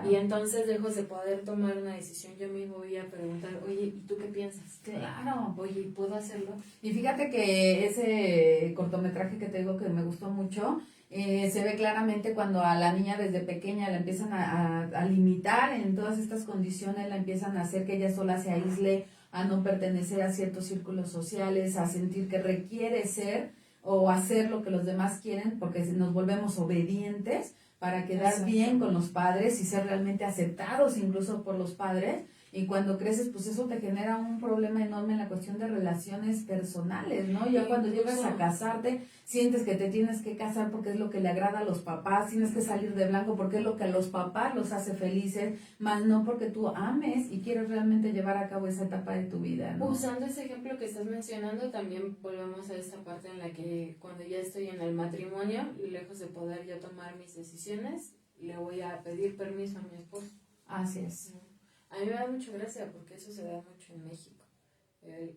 Y entonces, lejos de poder tomar una decisión, yo mismo voy a preguntar, oye, ¿y tú qué piensas? Claro. Oye, ¿puedo hacerlo? Y fíjate que ese cortometraje que te digo que me gustó mucho, se ve claramente cuando a la niña desde pequeña la empiezan a limitar en todas estas condiciones, la empiezan a hacer que ella sola se aísle, a no pertenecer a ciertos círculos sociales, a sentir que requiere ser o hacer lo que los demás quieren, porque nos volvemos obedientes para quedar bien con los padres y ser realmente aceptados incluso por los padres. Y cuando creces, pues eso te genera un problema enorme en la cuestión de relaciones personales, ¿no? Ya cuando llegas a casarte, sientes que te tienes que casar porque es lo que le agrada a los papás, tienes que salir de blanco porque es lo que a los papás los hace felices, más no porque tú ames y quieres realmente llevar a cabo esa etapa de tu vida, ¿no? Usando ese ejemplo que estás mencionando, también volvemos a esta parte en la que cuando ya estoy en el matrimonio, lejos de poder yo tomar mis decisiones, le voy a pedir permiso a mi esposo. Así es. A mí me da mucha gracia porque eso se da mucho en México.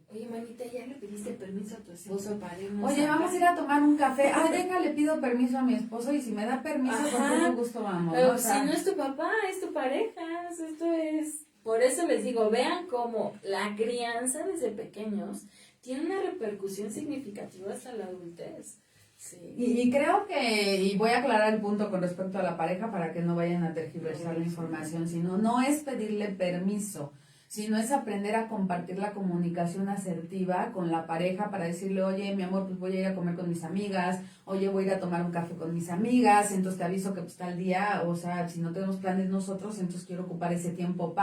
Oye, manita, ¿ya le pediste permiso a tu esposo para irnos? Oye, vamos a ir a tomar un café. Ay, venga, le pido permiso a mi esposo y si me da permiso, con todo gusto vamos. Pero ¿no? O sea, si no es tu papá, es tu pareja. Esto es... Por eso les digo, vean cómo la crianza desde pequeños tiene una repercusión significativa hasta la adultez. Sí. Y creo que, y voy a aclarar el punto con respecto a la pareja para que no vayan a tergiversar la información, sino no es pedirle permiso, sino es aprender a compartir la comunicación asertiva con la pareja para decirle, oye, mi amor, pues voy a ir a comer con mis amigas, oye, voy a ir a tomar un café con mis amigas, entonces te aviso que pues tal día, o sea, si no tenemos planes nosotros, entonces quiero ocupar ese tiempo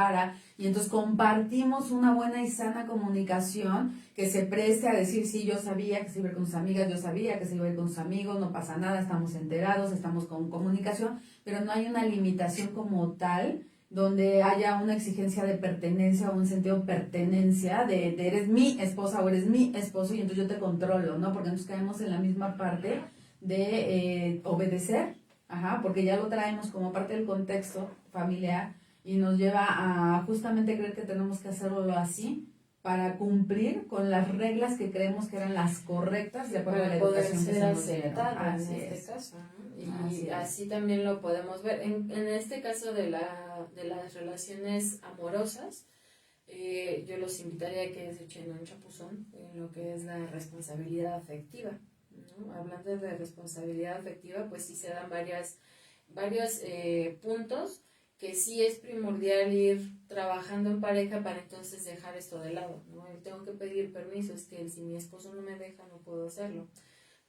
y entonces compartimos una buena y sana comunicación que se preste a decir, sí, yo sabía que se iba a ir con sus amigas, yo sabía que se iba a ir con sus amigos, no pasa nada, estamos enterados, estamos con comunicación, pero no hay una limitación como tal donde haya una exigencia de pertenencia o un sentido de pertenencia de eres mi esposa o eres mi esposo y entonces yo te controlo, ¿no? Porque entonces caemos en la misma parte de obedecer, porque ya lo traemos como parte del contexto familiar y nos lleva a justamente creer que tenemos que hacerlo así para cumplir con las reglas que creemos que eran las correctas de acuerdo a la educación que se nos dieron. Así en este caso, ¿no? Y así también lo podemos ver. En este caso de las relaciones amorosas, yo los invitaría a que se echen un chapuzón en lo que es la responsabilidad afectiva, ¿no? Hablando de responsabilidad afectiva, pues sí se dan varios puntos que sí es primordial ir trabajando en pareja para entonces dejar esto de lado, ¿no? Tengo que pedir permiso, es que si mi esposo no me deja no puedo hacerlo,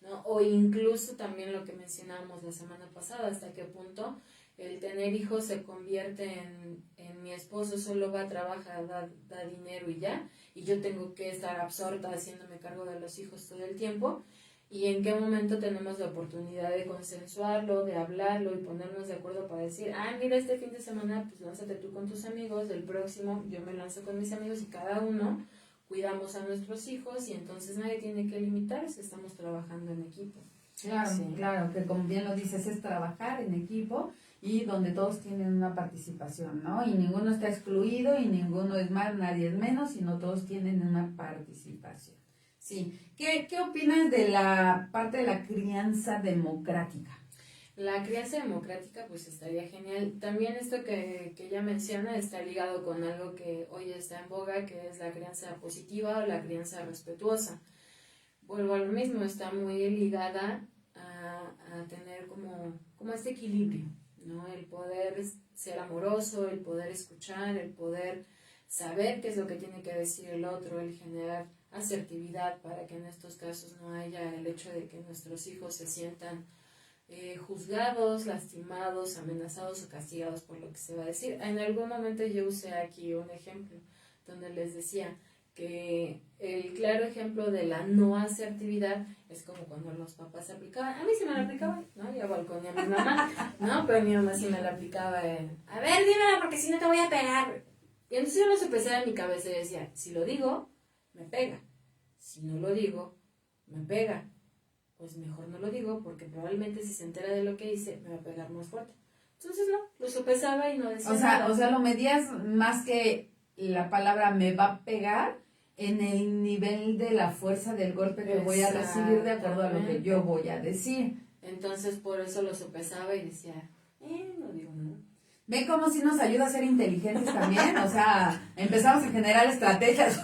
¿no? O incluso también lo que mencionábamos la semana pasada, hasta qué punto el tener hijos se convierte en mi esposo solo va a trabajar, da dinero y ya, y yo tengo que estar absorta haciéndome cargo de los hijos todo el tiempo. Y en qué momento tenemos la oportunidad de consensuarlo, de hablarlo y ponernos de acuerdo para decir, mira, este fin de semana pues lánzate tú con tus amigos, el próximo yo me lanzo con mis amigos y cada uno cuidamos a nuestros hijos y entonces nadie tiene que limitarse, estamos trabajando en equipo. Claro, sí. Claro, que como bien lo dices, es trabajar en equipo y donde todos tienen una participación, ¿no? Y ninguno está excluido y ninguno es más, nadie es menos, sino todos tienen una participación. Sí. ¿Qué opinas de la parte de la crianza democrática? La crianza democrática pues estaría genial. También esto que ella menciona está ligado con algo que hoy está en boga, que es la crianza positiva o la crianza respetuosa. Vuelvo a lo mismo, está muy ligada a tener como este equilibrio, ¿no? El poder ser amoroso, el poder escuchar, el poder saber qué es lo que tiene que decir el otro, el generar asertividad para que en estos casos no haya el hecho de que nuestros hijos se sientan juzgados, lastimados, amenazados o castigados por lo que se va a decir. En algún momento yo usé aquí un ejemplo donde les decía que el claro ejemplo de la no asertividad es como cuando los papás se aplicaban, a mí sí me la aplicaban, ¿no? Yo balconé a mi mamá, ¿no? Pero mi mamá sí me la aplicaba a ver, dímela porque si no te voy a pegar. Y entonces yo lo supesaba en mi cabeza y decía, si lo digo, me pega. Si no lo digo, me pega. Pues mejor no lo digo porque probablemente si se entera de lo que hice, me va a pegar más fuerte. Entonces no, lo sopesaba y no decía nada. O sea, lo medías más que la palabra me va a pegar en el nivel de la fuerza del golpe que voy a recibir de acuerdo a lo que yo voy a decir. Entonces por eso lo sopesaba y decía, no digo nada. ¿Ven cómo sí nos ayuda a ser inteligentes también? O sea, empezamos a generar estrategias.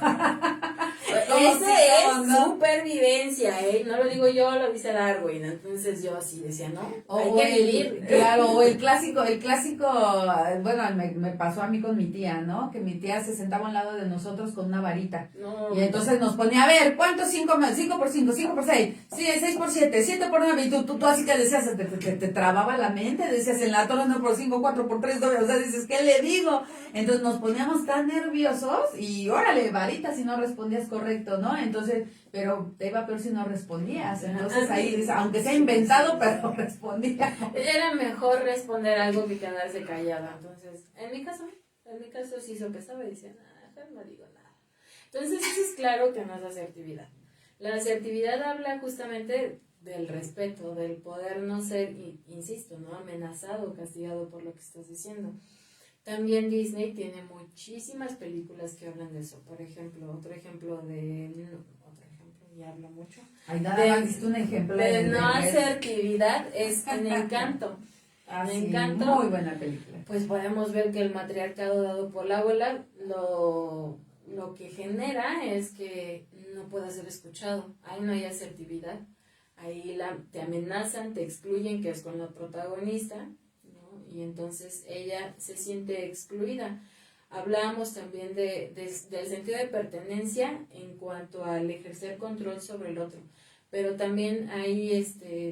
Esa es supervivencia, ¿eh? No lo digo yo, lo dice Darwin. Entonces yo así decía, ¿no? Hay que vivir. Claro, o el clásico, bueno, me pasó a mí con mi tía, ¿no? Que mi tía se sentaba a un lado de nosotros con una varita. No. Y entonces nos ponía, a ver, ¿cuánto es 5 más? 5 por 5, 5 por 6, 6 por 7, 7 por 9. Y tú así que decías, te trababa la mente, decías en la torre 1 por 5, 4 por 3, 2, o sea, dices, ¿qué le digo? Entonces nos poníamos tan nerviosos y órale, varita si no respondías correcto, ¿no? Entonces, pero te iba peor si no respondías. Entonces ahí dices, aunque sea inventado, pero respondía. Era mejor responder algo que quedarse callada. Entonces, en mi caso sí sopesaba y decía, no digo nada. Entonces, eso es claro que no es asertividad. La asertividad habla justamente del respeto, del poder no ser, insisto, ¿no? Amenazado o castigado por lo que estás diciendo. También Disney tiene muchísimas películas que hablan de eso. Por ejemplo, otro ejemplo, y habla mucho. Ay, nada más diste un ejemplo de no asertividad es en Encanto. En Encanto, muy buena película. Pues podemos ver que el matriarcado dado por la abuela lo que genera es que no pueda ser escuchado. Ahí no hay asertividad. Ahí te amenazan, te excluyen, que es con la protagonista, ¿no? Y entonces ella se siente excluida. Hablábamos también del sentido de pertenencia en cuanto al ejercer control sobre el otro, pero también hay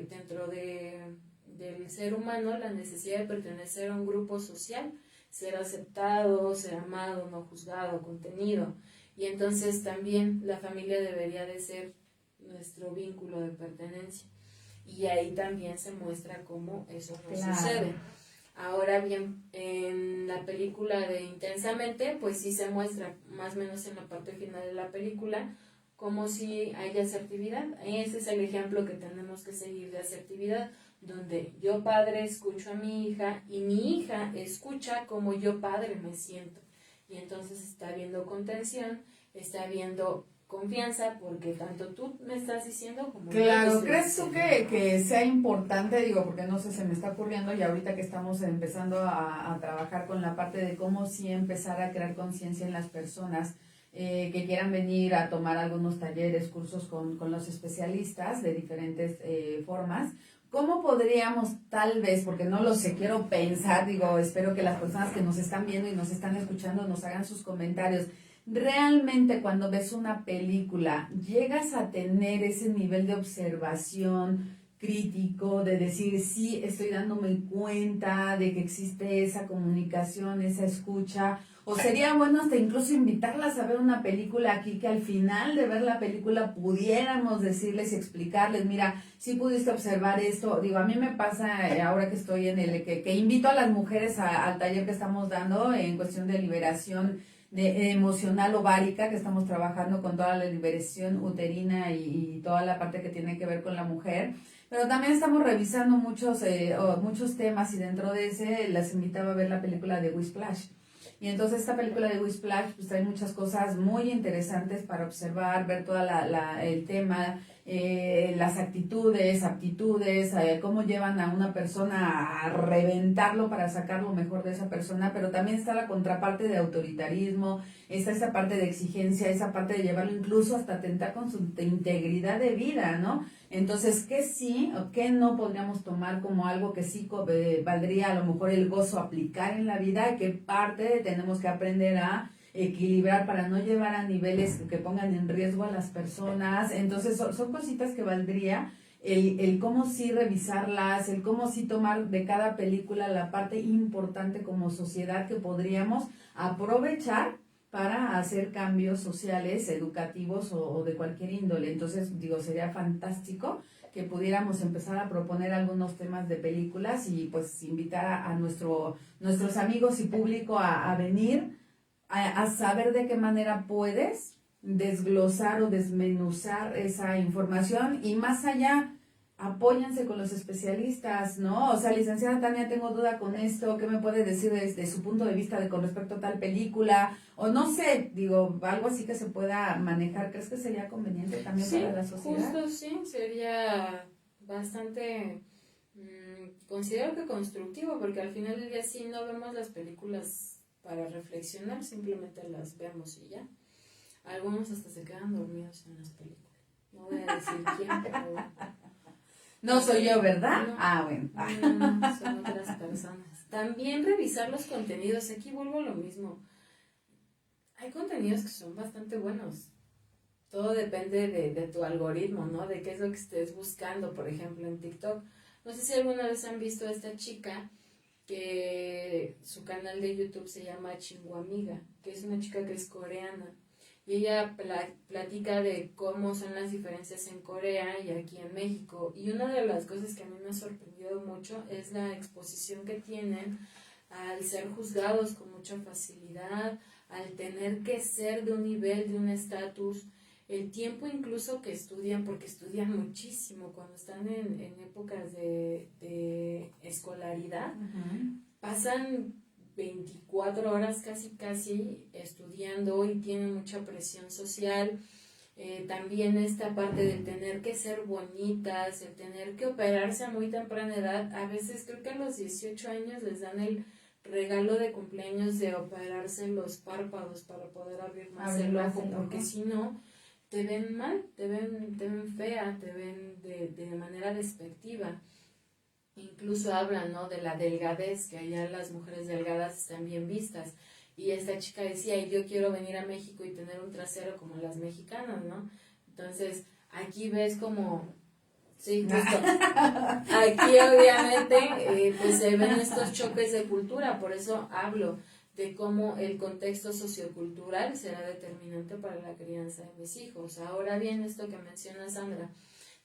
dentro del ser humano la necesidad de pertenecer a un grupo social, ser aceptado, ser amado, no juzgado, contenido, y entonces también la familia debería de ser nuestro vínculo de pertenencia, y ahí también se muestra cómo eso no sucede. Ahora bien, en la película de Intensamente, pues sí se muestra, más o menos en la parte final de la película, como si hay asertividad. Ese es el ejemplo que tenemos que seguir de asertividad, donde yo padre escucho a mi hija y mi hija escucha como yo padre me siento. Y entonces está habiendo contención, está habiendo confianza, porque tanto tú me estás diciendo como yo Claro, te estoy ¿crees tú diciendo. que sea importante, digo, porque no sé, se me está ocurriendo y ahorita que estamos empezando a trabajar con la parte de cómo sí empezar a crear conciencia en las personas que quieran venir a tomar algunos talleres, cursos con los especialistas de diferentes formas? ¿Cómo podríamos tal vez, porque no lo sé, quiero pensar, digo, espero que las personas que nos están viendo y nos están escuchando nos hagan sus comentarios? Realmente cuando ves una película, llegas a tener ese nivel de observación crítico, de decir, sí, estoy dándome cuenta de que existe esa comunicación, esa escucha, o sería bueno hasta incluso invitarlas a ver una película aquí, que al final de ver la película pudiéramos decirles y explicarles, mira, sí pudiste observar esto. Digo, a mí me pasa ahora que estoy en que invito a las mujeres al taller que estamos dando en cuestión de liberación emocional ovárica, que estamos trabajando con toda la liberación uterina y toda la parte que tiene que ver con la mujer, pero también estamos revisando muchos temas, y dentro de ese las invitaba a ver la película de Whiplash. Y entonces esta película de Whiplash pues trae muchas cosas muy interesantes para observar, ver toda el tema, las actitudes, aptitudes, cómo llevan a una persona a reventarlo para sacar lo mejor de esa persona, pero también está la contraparte de autoritarismo, está esa parte de exigencia, esa parte de llevarlo incluso hasta atentar con su integridad de vida, ¿no? Entonces, ¿qué sí o qué no podríamos tomar como algo que sí valdría a lo mejor el gozo aplicar en la vida, y qué parte tenemos que aprender a equilibrar para no llevar a niveles que pongan en riesgo a las personas? Entonces, son cositas que valdría el cómo sí revisarlas, el cómo sí tomar de cada película la parte importante como sociedad que podríamos aprovechar para hacer cambios sociales, educativos o de cualquier índole. Entonces, digo, sería fantástico que pudiéramos empezar a proponer algunos temas de películas y pues invitar a nuestros amigos y público a venir a saber de qué manera puedes desglosar o desmenuzar esa información, y más allá, apóyense con los especialistas, ¿no? O sea, licenciada Tania, tengo duda con esto, ¿qué me puede decir desde su punto de vista con respecto a tal película? O no sé, digo, algo así que se pueda manejar. ¿Crees que sería conveniente también Sí, para la sociedad? justo sí, sería bastante, considero que constructivo, porque al final del día sí no vemos las películas para reflexionar, simplemente las vemos y ya. Algunos hasta se quedan dormidos en las películas. No voy a decir quién, pero... No soy yo, ¿verdad? No, Ah, bueno. no, son otras personas. También revisar los contenidos. Aquí vuelvo a lo mismo. Hay contenidos que son bastante buenos. Todo depende de tu algoritmo, ¿no? De qué es lo que estés buscando, por ejemplo, en TikTok. No sé si alguna vez han visto a esta chica que su canal de YouTube se llama Chinguamiga, que es una chica que es coreana. Y ella platica de cómo son las diferencias en Corea y aquí en México. Y una de las cosas que a mí me ha sorprendido mucho es la exposición que tienen al ser juzgados con mucha facilidad, al tener que ser de un nivel, de un estatus, el tiempo incluso que estudian, porque estudian muchísimo cuando están en épocas de escolaridad, pasan 24 horas casi estudiando y tienen mucha presión social. También esta parte de tener que ser bonitas, el tener que operarse a muy temprana edad. A veces creo que a los 18 años les dan el regalo de cumpleaños de operarse los párpados para poder abrir más el ojo, porque si no te ven mal, te ven fea, te ven de manera despectiva. Incluso hablan, ¿no?, de la delgadez, que allá las mujeres delgadas están bien vistas. Y esta chica decía, y yo quiero venir a México y tener un trasero como las mexicanas, ¿no? Entonces, aquí ves como... Sí, justo. Aquí obviamente pues se ven estos choques de cultura, por eso hablo de cómo el contexto sociocultural será determinante para la crianza de mis hijos. Ahora bien, esto que menciona Sandra,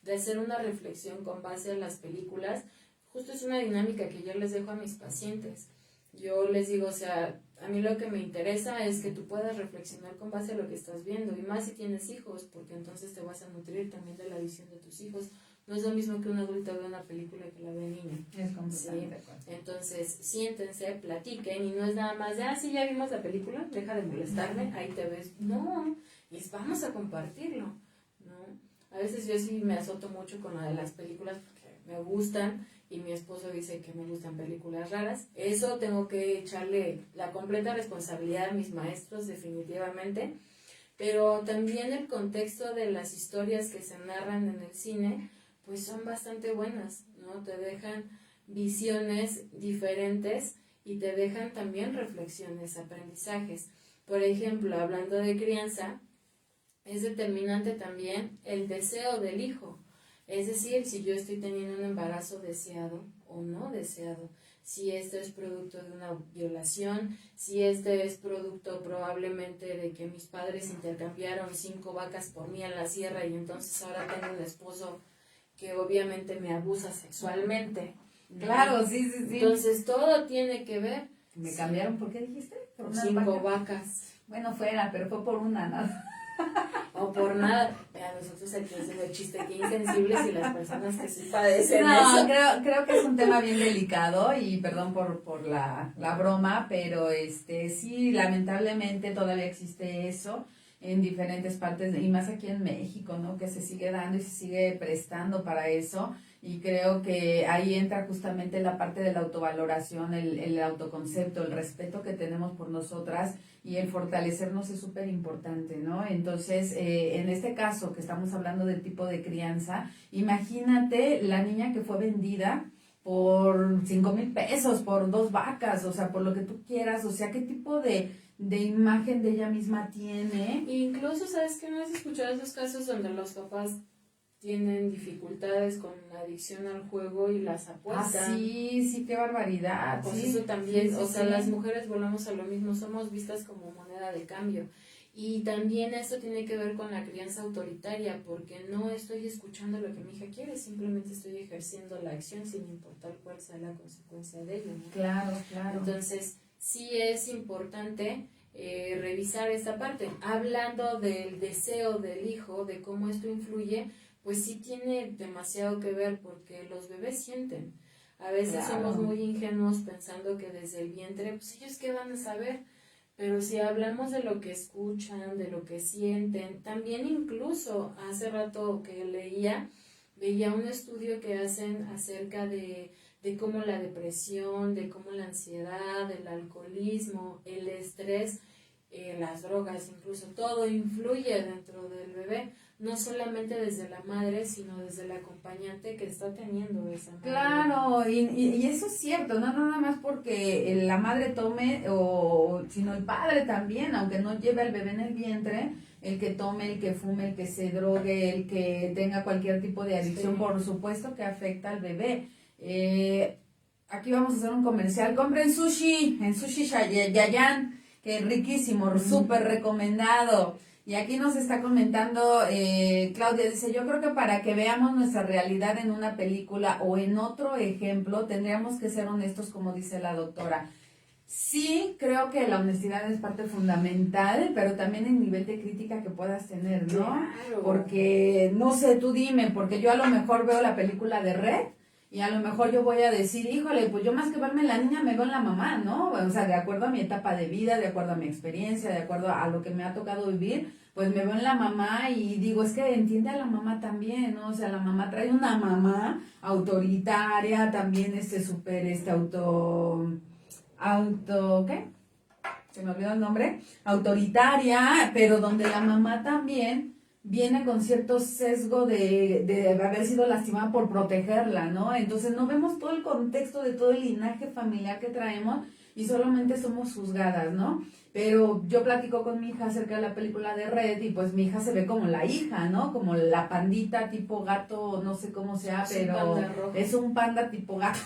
de hacer una reflexión con base a las películas, justo es una dinámica que yo les dejo a mis pacientes. Yo les digo, o sea, a mí lo que me interesa es que tú puedas reflexionar con base a lo que estás viendo, y más si tienes hijos, porque entonces te vas a nutrir también de la visión de tus hijos. No es lo mismo que un adulto vea una película que la ve niño. Es completamente de acuerdo. Entonces, siéntense, platiquen, y no es nada más de, sí, ya vimos la película, deja de molestarme, ahí te ves. No, vamos a compartirlo, ¿no? A veces yo sí me azoto mucho con la de las películas porque me gustan, y mi esposo dice que me gustan películas raras. Eso tengo que echarle la completa responsabilidad a mis maestros, definitivamente. Pero también el contexto de las historias que se narran en el cine, pues son bastante buenas, ¿no? Te dejan visiones diferentes y te dejan también reflexiones, aprendizajes. Por ejemplo, hablando de crianza, es determinante también el deseo del hijo. Es decir, si yo estoy teniendo un embarazo deseado o no deseado, si esto es producto de una violación, si este es producto probablemente de que mis padres intercambiaron 5 vacas por mí en la sierra y entonces ahora tengo un esposo que obviamente me abusa sexualmente. Claro, sí. Entonces todo tiene que ver. Me cambiaron, ¿por qué dijiste? Por 5 vacas. Bueno, fuera, pero fue por una, ¿no? O por nada. A nosotros aquí hacemos el chiste que insensibles y las personas que sí padecen no, eso. creo que es un tema bien delicado y perdón por la broma, pero sí, lamentablemente todavía existe eso en diferentes partes, y más aquí en México, ¿no? Que se sigue dando y se sigue prestando para eso, y creo que ahí entra justamente la parte de la autovaloración, el autoconcepto, el respeto que tenemos por nosotras, y el fortalecernos es súper importante, ¿no? Entonces, en este caso que estamos hablando del tipo de crianza, imagínate la niña que fue vendida por 5,000 pesos, por 2 vacas, o sea, por lo que tú quieras, o sea, ¿qué tipo de imagen de ella misma tiene? Incluso, ¿sabes qué? ¿No has escuchado esos casos donde los papás tienen dificultades con la adicción al juego y las apuestan? Sí, qué barbaridad. Pues sí, eso también, sí, o sea, sí. las mujeres volvemos a lo mismo, somos vistas como moneda de cambio. Y también esto tiene que ver con la crianza autoritaria, porque no estoy escuchando lo que mi hija quiere, simplemente estoy ejerciendo la acción sin importar cuál sea la consecuencia de ello, ¿no? Claro. Entonces, sí es importante revisar esta parte. Hablando del deseo del hijo, de cómo esto influye, pues sí tiene demasiado que ver, porque los bebés sienten. A veces somos muy ingenuos pensando que desde el vientre, pues ellos qué van a saber. Pero si hablamos de lo que escuchan, de lo que sienten, también incluso hace rato que veía un estudio que hacen acerca de cómo la depresión, de cómo la ansiedad, el alcoholismo, el estrés, las drogas, incluso todo influye dentro del bebé, no solamente desde la madre, sino desde el acompañante que está teniendo esa madre. Claro, y eso es cierto, no nada más porque la madre tome, sino el padre también, aunque no lleve al bebé en el vientre, el que tome, el que fume, el que se drogue, el que tenga cualquier tipo de adicción, sí, por supuesto que afecta al bebé. Aquí vamos a hacer un comercial. Compren sushi en Sushi Yayan, que es riquísimo, súper recomendado. Y aquí nos está comentando Claudia, dice, yo creo que para que veamos nuestra realidad en una película o en otro ejemplo, tendríamos que ser honestos, como dice la doctora. Sí, creo que la honestidad es parte fundamental, pero también el nivel de crítica que puedas tener, ¿no? Claro. Porque, no sé, tú dime, porque yo a lo mejor veo la película de Red, y a lo mejor yo voy a decir, híjole, pues yo más que verme en la niña me veo en la mamá, ¿no? O sea, de acuerdo a mi etapa de vida, de acuerdo a mi experiencia, de acuerdo a lo que me ha tocado vivir, pues me veo en la mamá y digo, es que entiende a la mamá también, ¿no? O sea, la mamá trae una mamá autoritaria, también súper, ¿qué? Se me olvidó el nombre, autoritaria, pero donde la mamá también viene con cierto sesgo de haber sido lastimada por protegerla, ¿no? Entonces no vemos todo el contexto de todo el linaje familiar que traemos y solamente somos juzgadas, ¿no? Pero yo platico con mi hija acerca de la película de Red y pues mi hija se ve como la hija, ¿no? Como la pandita tipo gato, no sé cómo sea, pero es un panda tipo gato.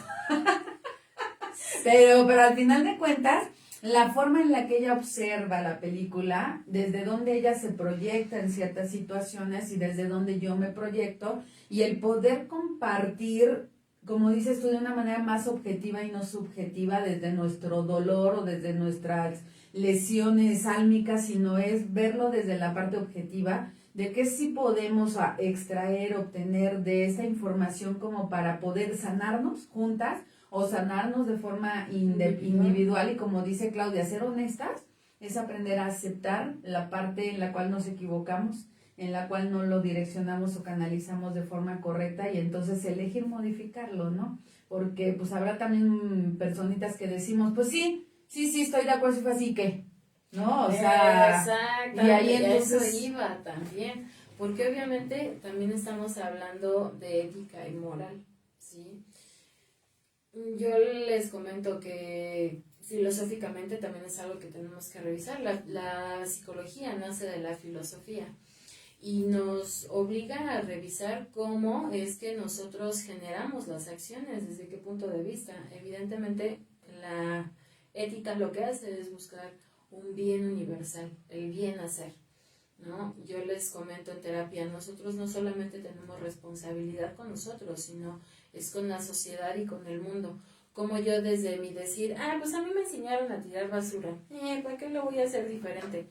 pero al final de cuentas, la forma en la que ella observa la película, desde donde ella se proyecta en ciertas situaciones y desde donde yo me proyecto, y el poder compartir como dices tú, de una manera más objetiva y no subjetiva desde nuestro dolor o desde nuestras lesiones álmicas, sino es verlo desde la parte objetiva de qué sí podemos extraer, obtener de esa información como para poder sanarnos juntas o sanarnos de forma individual y como dice Claudia, ser honestas es aprender a aceptar la parte en la cual nos equivocamos, en la cual no lo direccionamos o canalizamos de forma correcta y entonces elegir modificarlo, ¿no? Porque pues habrá también personitas que decimos, pues sí, estoy de acuerdo, si fue así que, ¿no? O sea, exactamente, y ahí entonces... eso iba también, porque obviamente también estamos hablando de ética y moral, ¿sí? Yo les comento que filosóficamente también es algo que tenemos que revisar. La psicología nace de la filosofía y nos obliga a revisar cómo es que nosotros generamos las acciones, desde qué punto de vista. Evidentemente, la ética lo que hace es buscar un bien universal, el bien hacer, ¿no? Yo les comento en terapia, nosotros no solamente tenemos responsabilidad con nosotros, sino es con la sociedad y con el mundo. Como yo desde mi decir, pues a mí me enseñaron a tirar basura, ¿por qué lo voy a hacer diferente?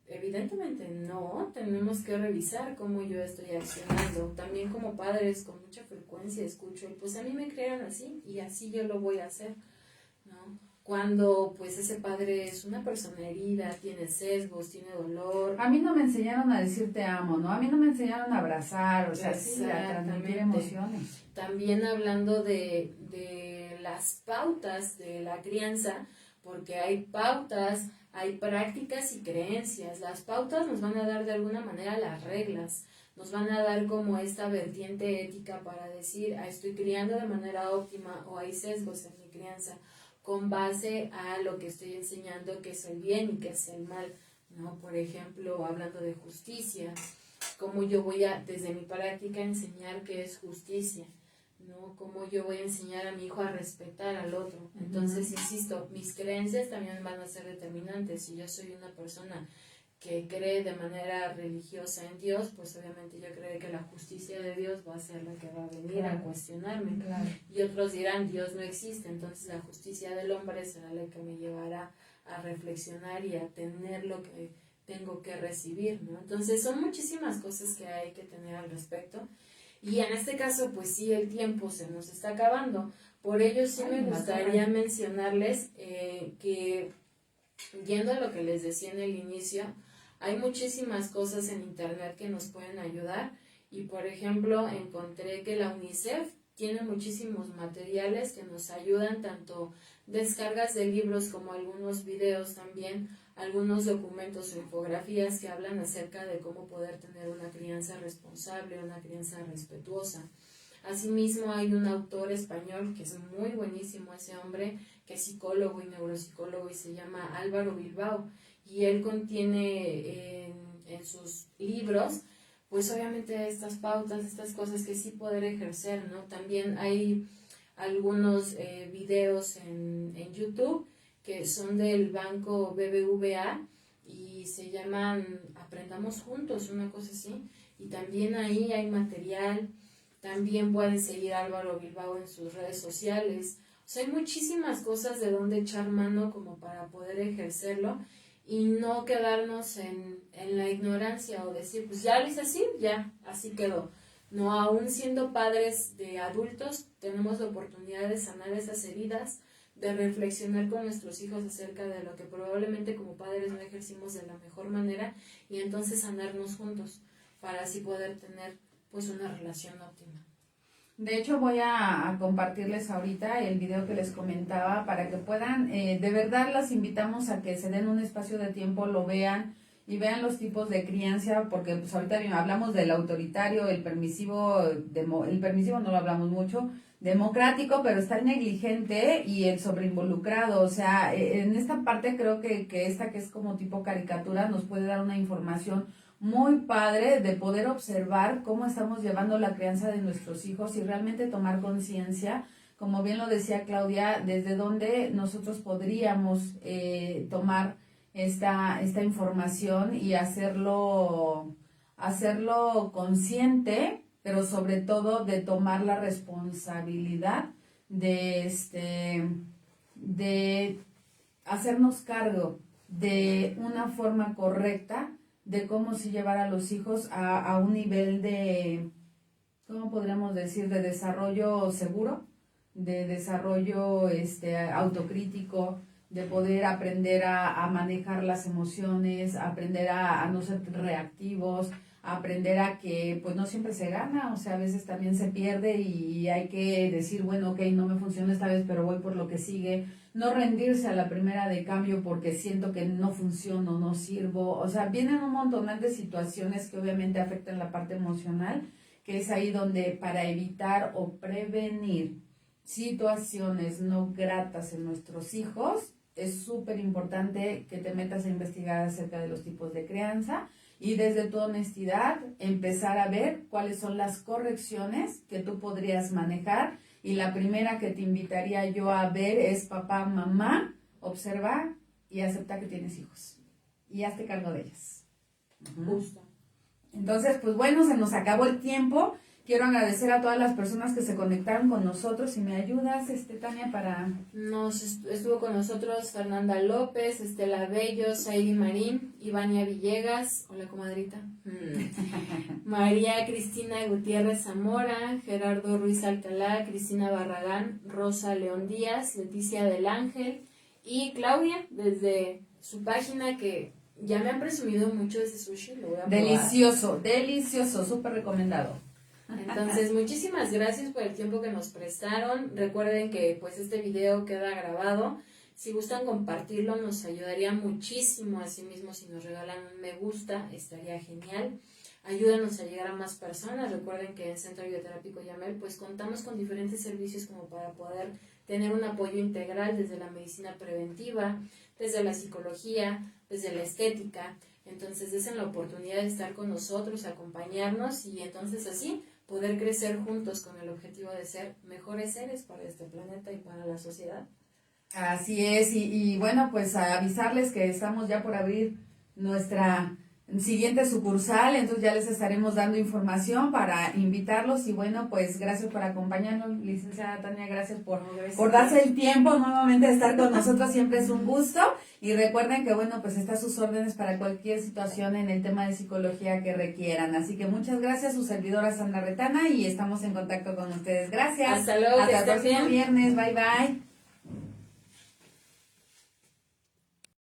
Evidentemente no, tenemos que revisar cómo yo estoy accionando. También como padres con mucha frecuencia escucho, pues a mí me crearon así y así yo lo voy a hacer, ¿no? Cuando pues ese padre es una persona herida, tiene sesgos, tiene dolor. A mí no me enseñaron a decir te amo, ¿no? A mí no me enseñaron a abrazar, o sea, sí, a transmitir emociones. También hablando de las pautas de la crianza, porque hay pautas, hay prácticas y creencias. Las pautas nos van a dar de alguna manera las reglas, nos van a dar como esta vertiente ética para decir, estoy criando de manera óptima o hay sesgos en mi crianza con base a lo que estoy enseñando que es el bien y que es el mal, ¿no? Por ejemplo, hablando de justicia, cómo yo voy a, desde mi práctica, enseñar qué es justicia, ¿no? Cómo yo voy a enseñar a mi hijo a respetar al otro. Entonces, insisto, mis creencias también van a ser determinantes. Si yo soy una persona que cree de manera religiosa en Dios, pues obviamente yo creo que la justicia de Dios va a ser la que va a venir a cuestionarme. Y otros dirán, Dios no existe, entonces la justicia del hombre será la que me llevará a reflexionar y a tener lo que tengo que recibir, ¿no? Entonces son muchísimas cosas que hay que tener al respecto. Y en este caso, pues sí, el tiempo se nos está acabando. Por ello sí me gustaría mencionarles que, yendo a lo que les decía en el inicio, hay muchísimas cosas en internet que nos pueden ayudar. Y por ejemplo, encontré que la UNICEF tiene muchísimos materiales que nos ayudan, tanto descargas de libros como algunos videos también, algunos documentos o infografías que hablan acerca de cómo poder tener una crianza responsable, una crianza respetuosa. Asimismo, hay un autor español que es muy buenísimo, ese hombre, que es psicólogo y neuropsicólogo y se llama Álvaro Bilbao, y él contiene en sus libros, pues obviamente estas pautas, estas cosas que sí poder ejercer, ¿no? También hay algunos videos en YouTube que son del banco BBVA y se llaman Aprendamos Juntos, una cosa así, y también ahí hay material. También pueden seguir a Álvaro Bilbao en sus redes sociales. O sea, hay muchísimas cosas de donde echar mano como para poder ejercerlo y no quedarnos en la ignorancia o decir, pues ya lo hice así, ya, así quedó. No, aún siendo padres de adultos, tenemos la oportunidad de sanar esas heridas, de reflexionar con nuestros hijos acerca de lo que probablemente como padres no ejercimos de la mejor manera y entonces sanarnos juntos para así poder tener pues una relación óptima. De hecho, voy a compartirles ahorita el video que les comentaba para que puedan, de verdad las invitamos a que se den un espacio de tiempo, lo vean y vean los tipos de crianza, porque pues ahorita bien, hablamos del autoritario, el permisivo no lo hablamos mucho, democrático, pero está el negligente y el sobreinvolucrado. O sea, en esta parte creo que esta que es como tipo caricatura nos puede dar una información muy padre de poder observar cómo estamos llevando la crianza de nuestros hijos y realmente tomar conciencia, como bien lo decía Claudia, desde dónde nosotros podríamos tomar esta información y hacerlo consciente pero sobre todo de tomar la responsabilidad de hacernos cargo de una forma correcta de cómo si llevar a los hijos a un nivel de, ¿cómo podríamos decir?, de desarrollo seguro, de desarrollo autocrítico, de poder aprender a manejar las emociones, aprender a no ser reactivos, aprender a que pues no siempre se gana, o sea, a veces también se pierde y hay que decir, bueno, ok, no me funciona esta vez, pero voy por lo que sigue, no rendirse a la primera de cambio porque siento que no funciono, no sirvo, o sea, vienen un montón de situaciones que obviamente afectan la parte emocional, que es ahí donde para evitar o prevenir situaciones no gratas en nuestros hijos, es súper importante que te metas a investigar acerca de los tipos de crianza y desde tu honestidad empezar a ver cuáles son las correcciones que tú podrías manejar. Y la primera que te invitaría yo a ver es papá, mamá, observa y acepta que tienes hijos y hazte cargo de ellos. Justo. Entonces, pues bueno, se nos acabó el tiempo. Quiero agradecer a todas las personas que se conectaron con nosotros. Si me ayudas, Tania, para... Estuvo con nosotros Fernanda López, Estela Bello, Saidi Marín, Ivania Villegas, hola comadrita, María Cristina Gutiérrez Zamora, Gerardo Ruiz Alcalá, Cristina Barragán, Rosa León Díaz, Leticia del Ángel y Claudia, desde su página que ya me han presumido mucho de ese sushi, lo voy a probar. Delicioso, delicioso, súper recomendado. Entonces, muchísimas gracias por el tiempo que nos prestaron. Recuerden que pues este video queda grabado. Si gustan compartirlo, nos ayudaría muchísimo. Asimismo, si nos regalan un me gusta, estaría genial. Ayúdanos a llegar a más personas. Recuerden que en Centro Bioterápico Yamel pues contamos con diferentes servicios como para poder tener un apoyo integral desde la medicina preventiva, desde la psicología, desde la estética. Entonces, desen la oportunidad de estar con nosotros, acompañarnos y entonces así poder crecer juntos con el objetivo de ser mejores seres para este planeta y para la sociedad. Así es, y bueno, pues a avisarles que estamos ya por abrir nuestra siguiente sucursal, entonces ya les estaremos dando información para invitarlos y bueno, pues gracias por acompañarnos, licenciada Tania, gracias por darse el tiempo nuevamente de estar con nosotros, siempre es un gusto y recuerden que bueno, pues está a sus órdenes para cualquier situación en el tema de psicología que requieran, así que muchas gracias, su servidora Sandra Retana y estamos en contacto con ustedes, gracias. Hasta luego, hasta el próximo viernes, bye bye.